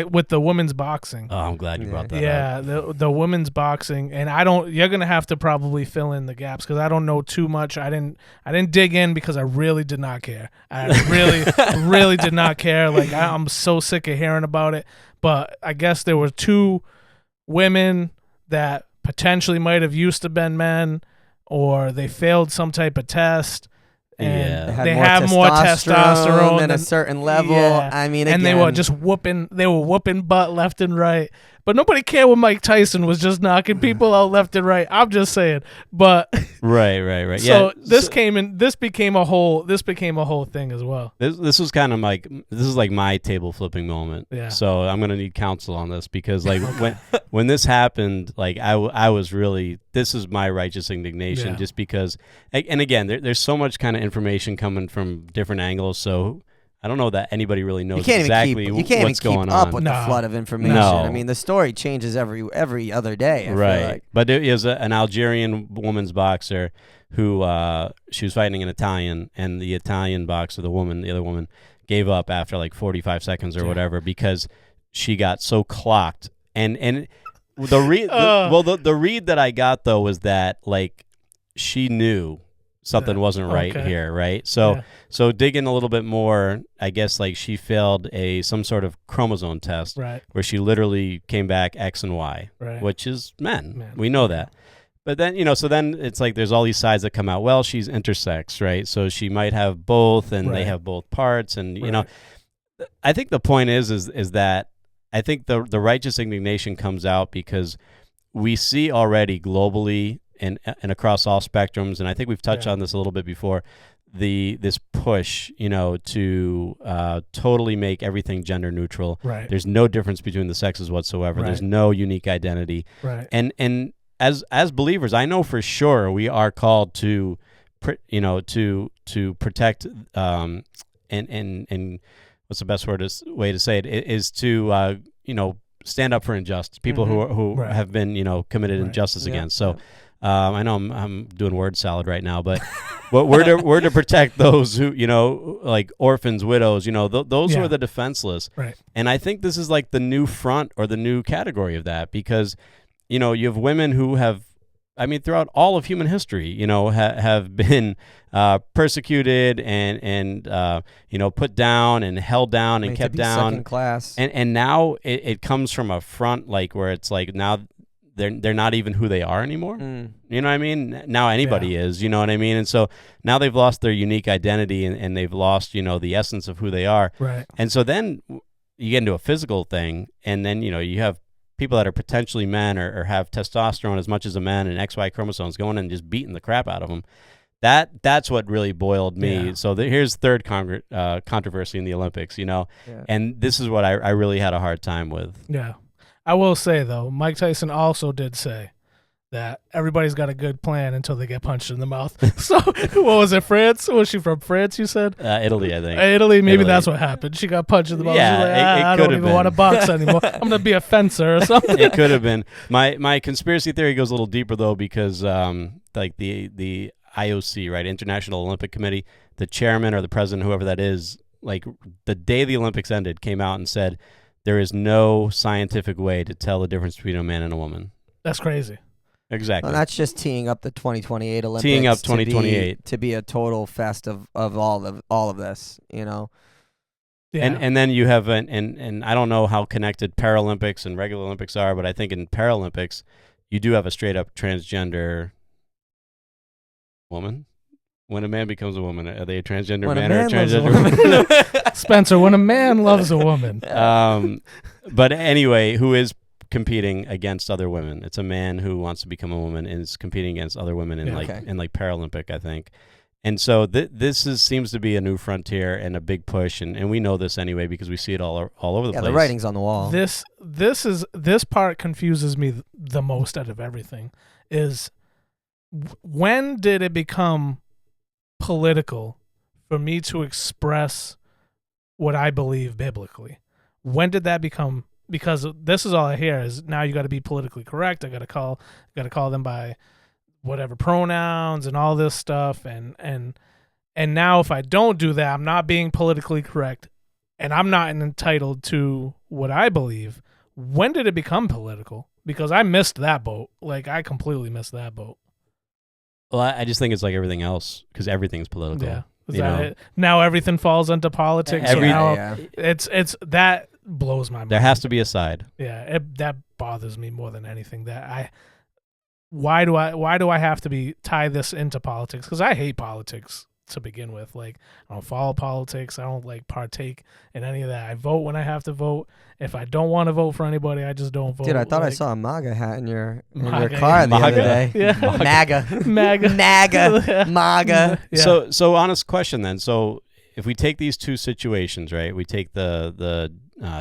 with the women's boxing. Oh, I'm glad you brought that up. Yeah, the women's boxing, and you're gonna have to probably fill in the gaps because I don't know too much. I didn't dig in because I really did not care. I really did not care. Like I'm so sick of hearing about it. But I guess there were two women that potentially might have used to been men, or they failed some type of test. And they have more testosterone than a certain level. Yeah. I mean, and they were just whooping butt left and right. But nobody cared when Mike Tyson was just knocking people out left and right. I'm just saying. But right. So this became a whole thing as well. This was kind of like my table flipping moment. Yeah. So I'm gonna need counsel on this because like when this happened, like I was really, this is my righteous indignation just because, and again there's so much kind of information coming from different angles. So I don't know that anybody really knows exactly what's going on. You can't even keep up with the flood of information. No. I mean, the story changes every other day. I feel like. But there is an Algerian woman's boxer who she was fighting an Italian, and the Italian boxer, the other woman, gave up after like 45 seconds or whatever because she got so clocked. And the read that I got though was that like she knew something wasn't right here, right? So digging a little bit more, I guess like she failed some sort of chromosome test, where she literally came back X and Y, which is men. We know that. But then, so then it's like there's all these sides that come out. Well, she's intersex, right? So she might have both, and they have both parts, and I think the point is that I think the righteous indignation comes out because we see already globally and across all spectrums, and I think we've touched on this a little bit before, this push, to totally make everything gender neutral. Right. There's no difference between the sexes whatsoever. There's no unique identity. Right. And as believers, I know for sure we are called to protect and what's the best way to say it is to stand up for injustice, people who have been committed injustice against. So. I know I'm doing word salad right now, but we're to protect those who, like orphans, widows, those who are the defenseless. Right. And I think this is like the new front or the new category of that because, you have women who have, throughout all of human history, have been persecuted and put down and held down and kept down. Second class. And now it comes from a front like where it's like now they're not even who they are anymore. You know what I mean? Now anybody is, you know what I mean? And so now they've lost their unique identity and they've lost, the essence of who they are. Right. And so then you get into a physical thing and then, you have people that are potentially men or have testosterone as much as a man and XY chromosomes going and just beating the crap out of them. That's what really boiled me. So here's third controversy in the Olympics, and this is what I really had a hard time with. Yeah. I will say, though, Mike Tyson also did say that everybody's got a good plan until they get punched in the mouth. So what was it, France? Was she from France, you said? Italy, I think. Italy, maybe Italy. that's what happened. She got punched in the mouth. Yeah, She's like, it I could don't have even want to been. box anymore. I'm going to be a fencer or something. It could have been. My conspiracy theory goes a little deeper though, because like the IOC, right, International Olympic Committee, the chairman or the president, whoever that is, like the day the Olympics ended, came out and said there is no scientific way to tell the difference between a man and a woman. That's crazy. Exactly. Well, that's just teeing up the 2028 Olympics. Teeing up 2028 to be a total fest of all of this, you know. Yeah. And then you have and I don't know how connected Paralympics and regular Olympics are, but I think in Paralympics you do have a straight up transgender woman. When a man becomes a woman, are they a transgender When a man or a man loves a transgender woman? Spencer, when a man loves a woman. But anyway, who is competing against other women? It's a man who wants to become a woman and is competing against other women in like Paralympic, I think. And so this seems to be a new frontier and a big push, and we know this anyway because we see it all over the place. Yeah, the writing's on the wall. This part confuses me the most out of everything. Is when did it become political for me to express what I believe biblically? When did that become? Because this is all I hear is now you got to be politically correct. I got to call them by whatever pronouns and all this stuff, and now if I don't do that, I'm not being politically correct, and I'm not entitled to what I believe. When did it become political? Because I missed that boat. Like I completely missed that boat. Well, I just think it's like everything else because everything's political. Yeah. You know? It? Now everything falls into politics. It's that blows my mind. There has to be a side. Yeah, that bothers me more than anything. Why do I have to tie this into politics? Because I hate politics to begin with. Like I don't follow politics. I don't like partake in any of that. I vote when I have to vote. If I don't want to vote for anybody, I just don't vote. Dude, I thought I saw a MAGA hat in your MAGA, car the other day. Yeah. MAGA. MAGA. MAGA. Yeah. So honest question then. So if we take these two situations, right? We take the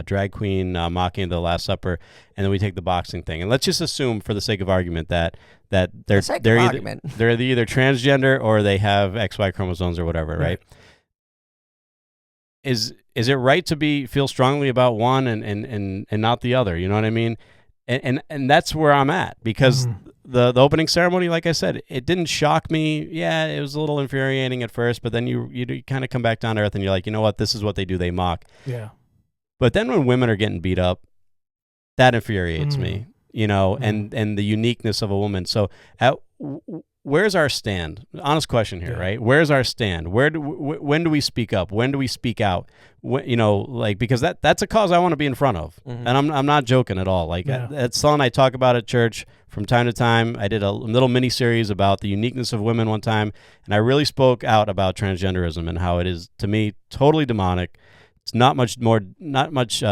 drag queen mocking the Last Supper, and then we take the boxing thing, and let's just assume, for the sake of argument, that they're either transgender or they have XY chromosomes or whatever, right? Is it right to feel strongly about one and not the other? You know what I mean? And that's where I'm at, because the opening ceremony, like I said, it didn't shock me. Yeah, it was a little infuriating at first, but then you kind of come back down to earth and you're like, you know what? This is what they do. They mock. Yeah. But then when women are getting beat up, that infuriates me, you know, and the uniqueness of a woman. So where's our stand? Honest question here, right? Where's our stand? When do we speak up? When do we speak out? You know, like, because that's a cause I want to be in front of. And I'm not joking at all. Like that's something I talk about at church from time to time. I did a little mini series about the uniqueness of women one time, and I really spoke out about transgenderism and how it is, to me, totally demonic. It's not much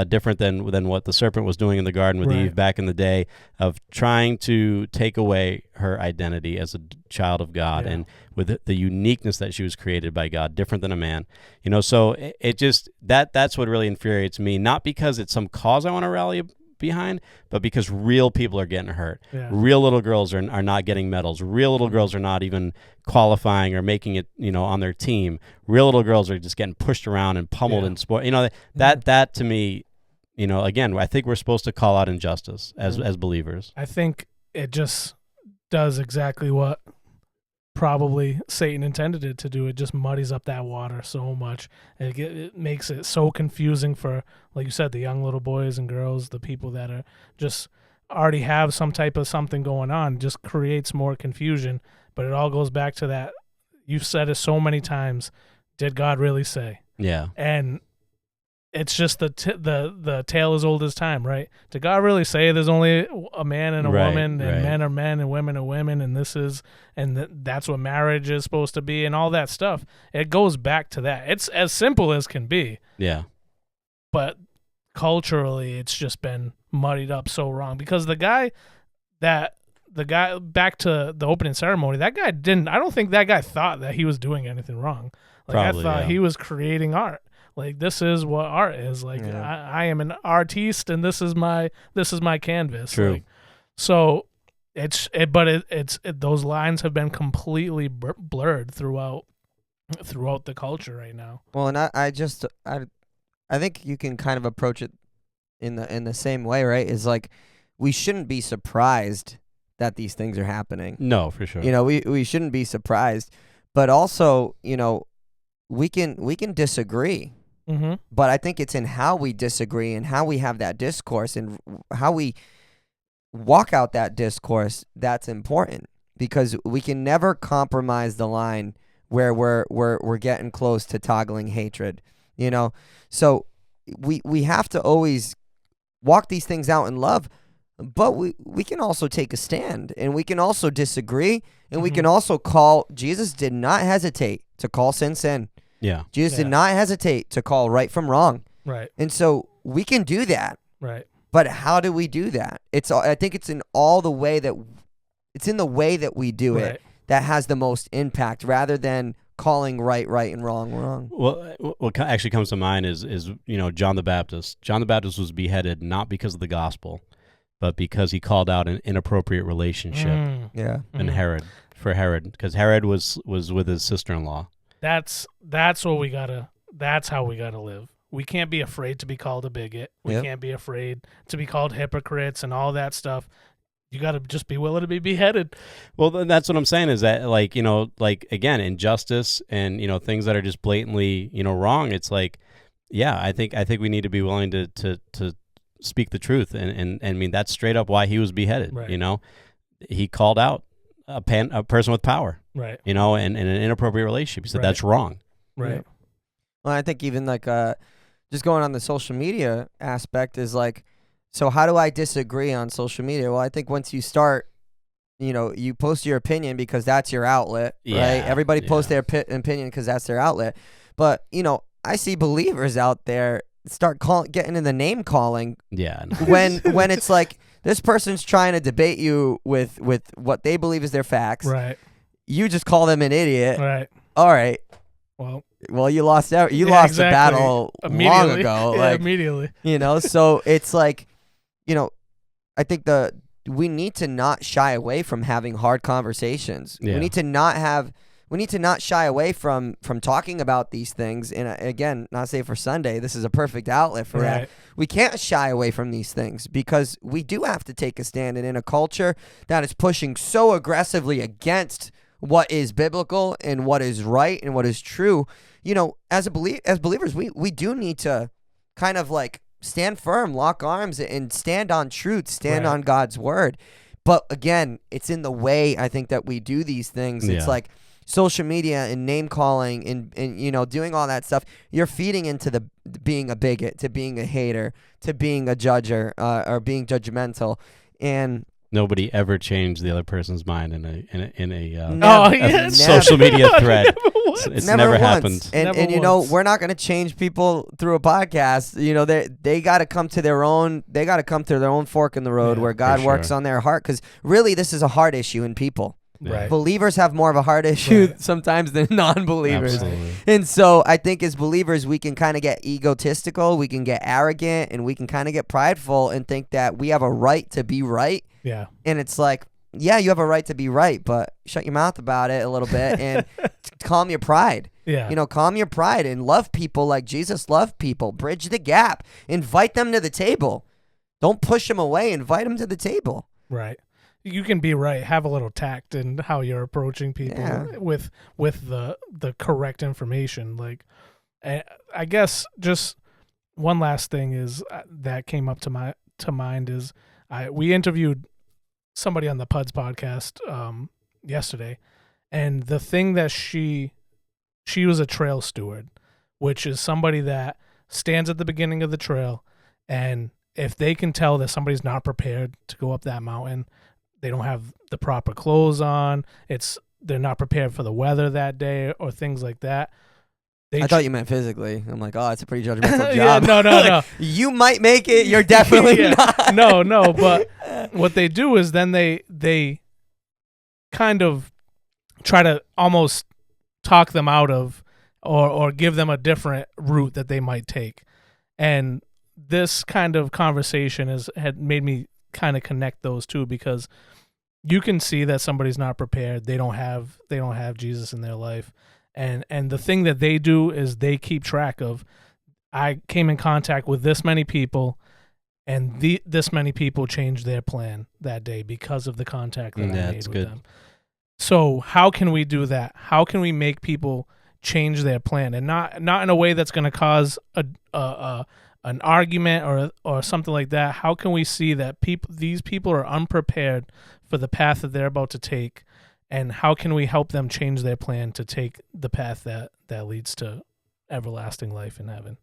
different than what the serpent was doing in the garden with Eve back in the day, of trying to take away her identity as a child of God, and with the uniqueness that she was created by God, different than a man. You know, so it just that's what really infuriates me. Not because it's some cause I want to rally behind, but because real people are getting hurt. Yeah. Real little girls are not getting medals. Real little girls are not even qualifying or making it, you know, on their team. Real little girls are just getting pushed around and pummeled in sport. You know, that to me, you know, again, I think we're supposed to call out injustice as believers. I think it just does exactly what probably Satan intended it to do. It just muddies up that water so much. It makes it so confusing for, like you said, the young little boys and girls, the people that are just already have some type of something going on. Just creates more confusion. But it all goes back to that. You've said it so many times. Did God really say? Yeah. And it's just the tale as old as time, right? Did God really say there's only a man and a woman, and men are men and women are women, and that's what marriage is supposed to be, and all that stuff? It goes back to that. It's as simple as can be. Yeah. But culturally, it's just been muddied up so wrong, because the guy back to the opening ceremony, I don't think that guy thought that he was doing anything wrong. Like, probably, I thought he was creating art. Like, this is what art is. Like, I am an artiste, and this is my canvas. True. Like, so Those lines have been completely blurred throughout the culture right now. Well, and I think you can kind of approach it in the same way, right? Is like we shouldn't be surprised that these things are happening. No, for sure. You know, we shouldn't be surprised, but also, you know, we can disagree. Mm-hmm. But I think it's in how we disagree and how we have that discourse and how we walk out that discourse that's important, because we can never compromise the line where we're getting close to toggling hatred, you know. So we have to always walk these things out in love, but we can also take a stand, and we can also disagree, and we can also call. Jesus did not hesitate to call sin. Yeah. Jesus did not hesitate to call right from wrong. Right. And so we can do that. Right. But how do we do that? I think it's in the way that we do it that has the most impact, rather than calling right and wrong. Well, what actually comes to mind is you know, John the Baptist. John the Baptist was beheaded not because of the gospel, but because he called out an inappropriate relationship. Yeah. And Herod, because Herod was with his sister-in-law. That's how we gotta live. We can't be afraid to be called a bigot. We can't be afraid to be called hypocrites and all that stuff. You got to just be willing to be beheaded. Well, that's what I'm saying, is that, like, you know, like, again, injustice and, you know, things that are just blatantly, you know, wrong. It's like, yeah, I think we need to be willing to speak the truth. And I mean, that's straight up why he was beheaded. Right. You know, he called out a person with power, right? You know, and an inappropriate relationship. He said that's wrong. Right. Yeah. Well, I think even like just going on the social media aspect is like, so how do I disagree on social media? Well, I think once you start, you know, you post your opinion because that's your outlet, right? Everybody posts their opinion because that's their outlet. But, you know, I see believers out there start getting in the name calling. Yeah. No. When it's like this person's trying to debate you with what they believe is their facts. Right. You just call them an idiot. Right. All right. Well, you lost the battle long ago. Yeah, immediately. You know, so it's like, you know, I think we need to not shy away from having hard conversations. Yeah. We need to not shy away from talking about these things. And again, not say for Sunday, this is a perfect outlet for that. We can't shy away from these things because we do have to take a stand. And in a culture that is pushing so aggressively against what is biblical and what is right and what is true, you know, as believers, we do need to kind of like stand firm, lock arms, and stand on truth, stand on God's word. But again, it's in the way I think that we do these things. It's like social media and name calling and you know, doing all that stuff. You're feeding into the being a bigot, to being a hater, to being a judger, or being judgmental. And nobody ever changed the other person's mind in a social media thread. It's never happened. And you know, we're not going to change people through a podcast. You know, they got to come to their own. They got to come to their own fork in the road where God works on their heart. Because really, this is a heart issue in people. Right. Believers have more of a heart issue sometimes than non-believers. Absolutely. And so I think as believers, we can kind of get egotistical, we can get arrogant, and we can kind of get prideful and think that we have a right to be right. Yeah. And it's like, yeah, you have a right to be right, but shut your mouth about it a little bit and calm your pride. Yeah. You know, calm your pride and love people like Jesus loved people. Bridge the gap. Invite them to the table. Don't push them away. Invite them to the table. Right. You can be right. Have a little tact in how you're approaching people with the correct information. Like, I guess just one last thing is that came up to mind is we interviewed somebody on the Puds podcast yesterday, and the thing that she was a trail steward, which is somebody that stands at the beginning of the trail, and if they can tell that somebody's not prepared to go up that mountain, they don't have the proper clothes on, they're not prepared for the weather that day or things like that. I thought you meant physically. I'm like, oh, it's a pretty judgmental job. Yeah, no. Like, you might make it. You're definitely not. No. But what they do is then they kind of try to almost talk them out of or give them a different route that they might take. And this kind of conversation had made me kind of connect those two, because you can see that somebody's not prepared. They don't have Jesus in their life. And the thing that they do is they keep track of, I came in contact with this many people, and this many people changed their plan that day because of the contact that I made with them. So how can we do that? How can we make people change their plan, and not in a way that's going to cause an argument or something like that? How can we see that these people are unprepared for the path that they're about to take, and how can we help them change their plan to take the path that leads to everlasting life in heaven?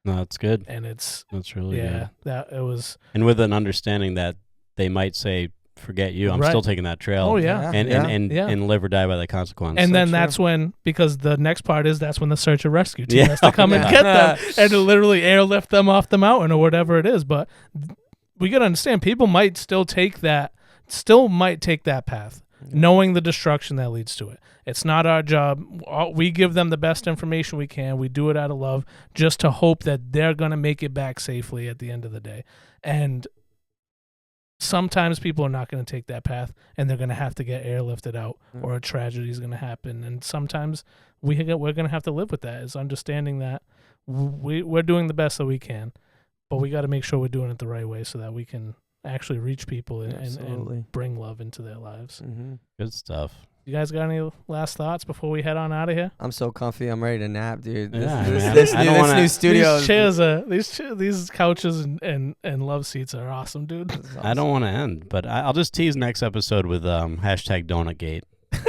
No, that's good. And that's really good. Yeah, that it was. And with an understanding that they might say, "Forget you, I'm still taking that trail." Oh yeah, and live or die by the consequence. And then that's when, because the next part is that's when the search and rescue team has to come and get them and to literally airlift them off the mountain or whatever it is. But we gotta understand, people might take that path, knowing the destruction that leads to it. It's not our job. We give them the best information we can. We do it out of love, just to hope that they're going to make it back safely at the end of the day. And sometimes people are not going to take that path, and they're going to have to get airlifted out, or a tragedy is going to happen. And sometimes we're going to have to live with that, is understanding that we're doing the best that we can, but we got to make sure we're doing it the right way so that we can actually reach people and bring love into their lives. Mm-hmm. Good stuff. You guys got any last thoughts before we head on out of here? I'm so comfy. I'm ready to nap, dude. This new studio. These couches and love seats are awesome, dude. Awesome. I don't want to end, but I'll just tease next episode with hashtag Donutgate.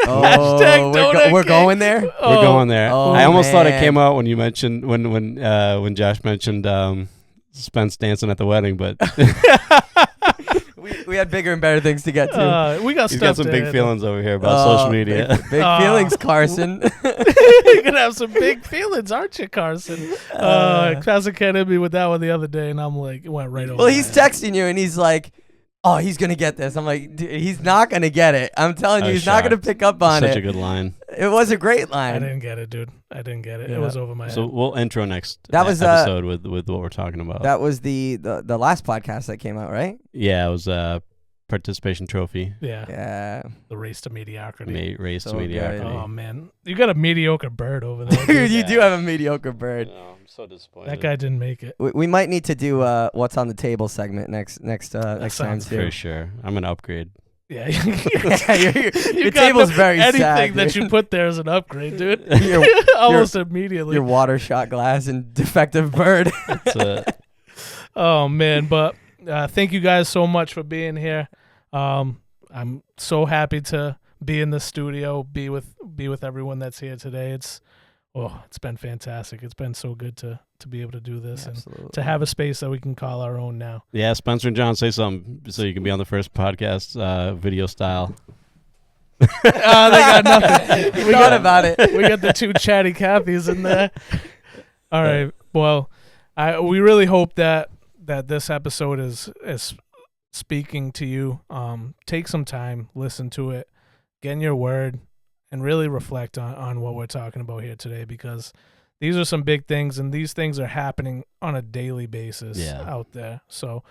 Oh, we're going there. We're going there. Oh, I almost thought it man. came out when you mentioned when Josh mentioned Spence dancing at the wedding, but we had bigger and better things to get to. We got he's stuff got some to big handle. feelings over here about social media. Big feelings, Carson. You're gonna have some big feelings, aren't you, Carson? Carson can't hit me with that one the other day, and I'm like, it went right over. Well, he's texting you, and he's like, "Oh, he's gonna get this." I'm like, dude, he's not gonna get it. I'm telling you, he's not gonna pick up on it. Such a good line. It was a great I line. didn't get it, dude. I didn't get it. Yeah. It was over my head. So we'll intro next episode with what we're talking about. That was the last podcast that came out, right? Yeah, it was a participation trophy. Yeah. The race to mediocrity. Race So to mediocrity. Oh man, you got a mediocre bird over there. Dude, you do have a mediocre bird. No, I'm so disappointed. That guy didn't make it. We might need to do what's on the table segment next time sounds too. For sure. I'm gonna upgrade. Yeah, your table's very anything sad, that dude. you put there is an upgrade, dude. Your- Almost immediately. Your water shot glass and defective bird. Oh man, but thank you guys so much for being here. I'm so happy to be in the studio, be with everyone that's here today. It's been fantastic. It's been so good to be able to do this and to have a space that we can call our own now. Yeah, Spencer and John, say something so you can be on the first podcast video style. They got nothing. We thought about it. We got the two chatty Cathys in there. All right. Well, we really hope that this episode is speaking to you. Take some time, listen to it, get in your word, and really reflect on what we're talking about here today, because these are some big things, and these things are happening on a daily basis out there. So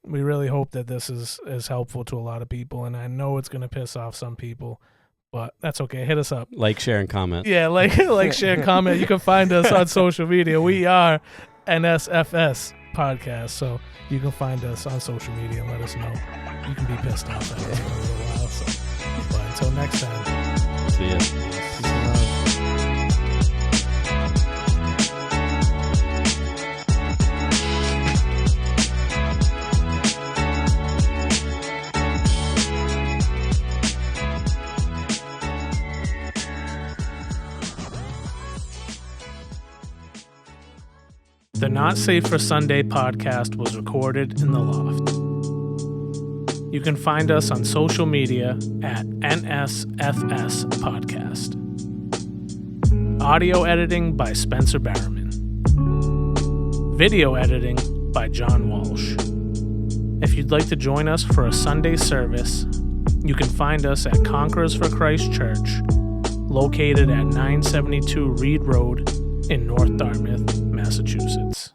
we really hope that this is helpful to a lot of people, and I know it's going to piss off some people, but that's okay. Hit us up. Like, share, and comment. Yeah, like, share, and comment. You can find us on social media. We are NSFS Podcast, so you can find us on social media and let us know. You can be pissed off at us in a little while. So. But until next time. See ya. The Not Safe for Sunday podcast was recorded in the loft. You can find us on social media at NSFS Podcast. Audio editing by Spencer Barrowman. Video editing by John Walsh. If you'd like to join us for a Sunday service, you can find us at Conquerors for Christ Church, located at 972 Reed Road in North Dartmouth, Massachusetts.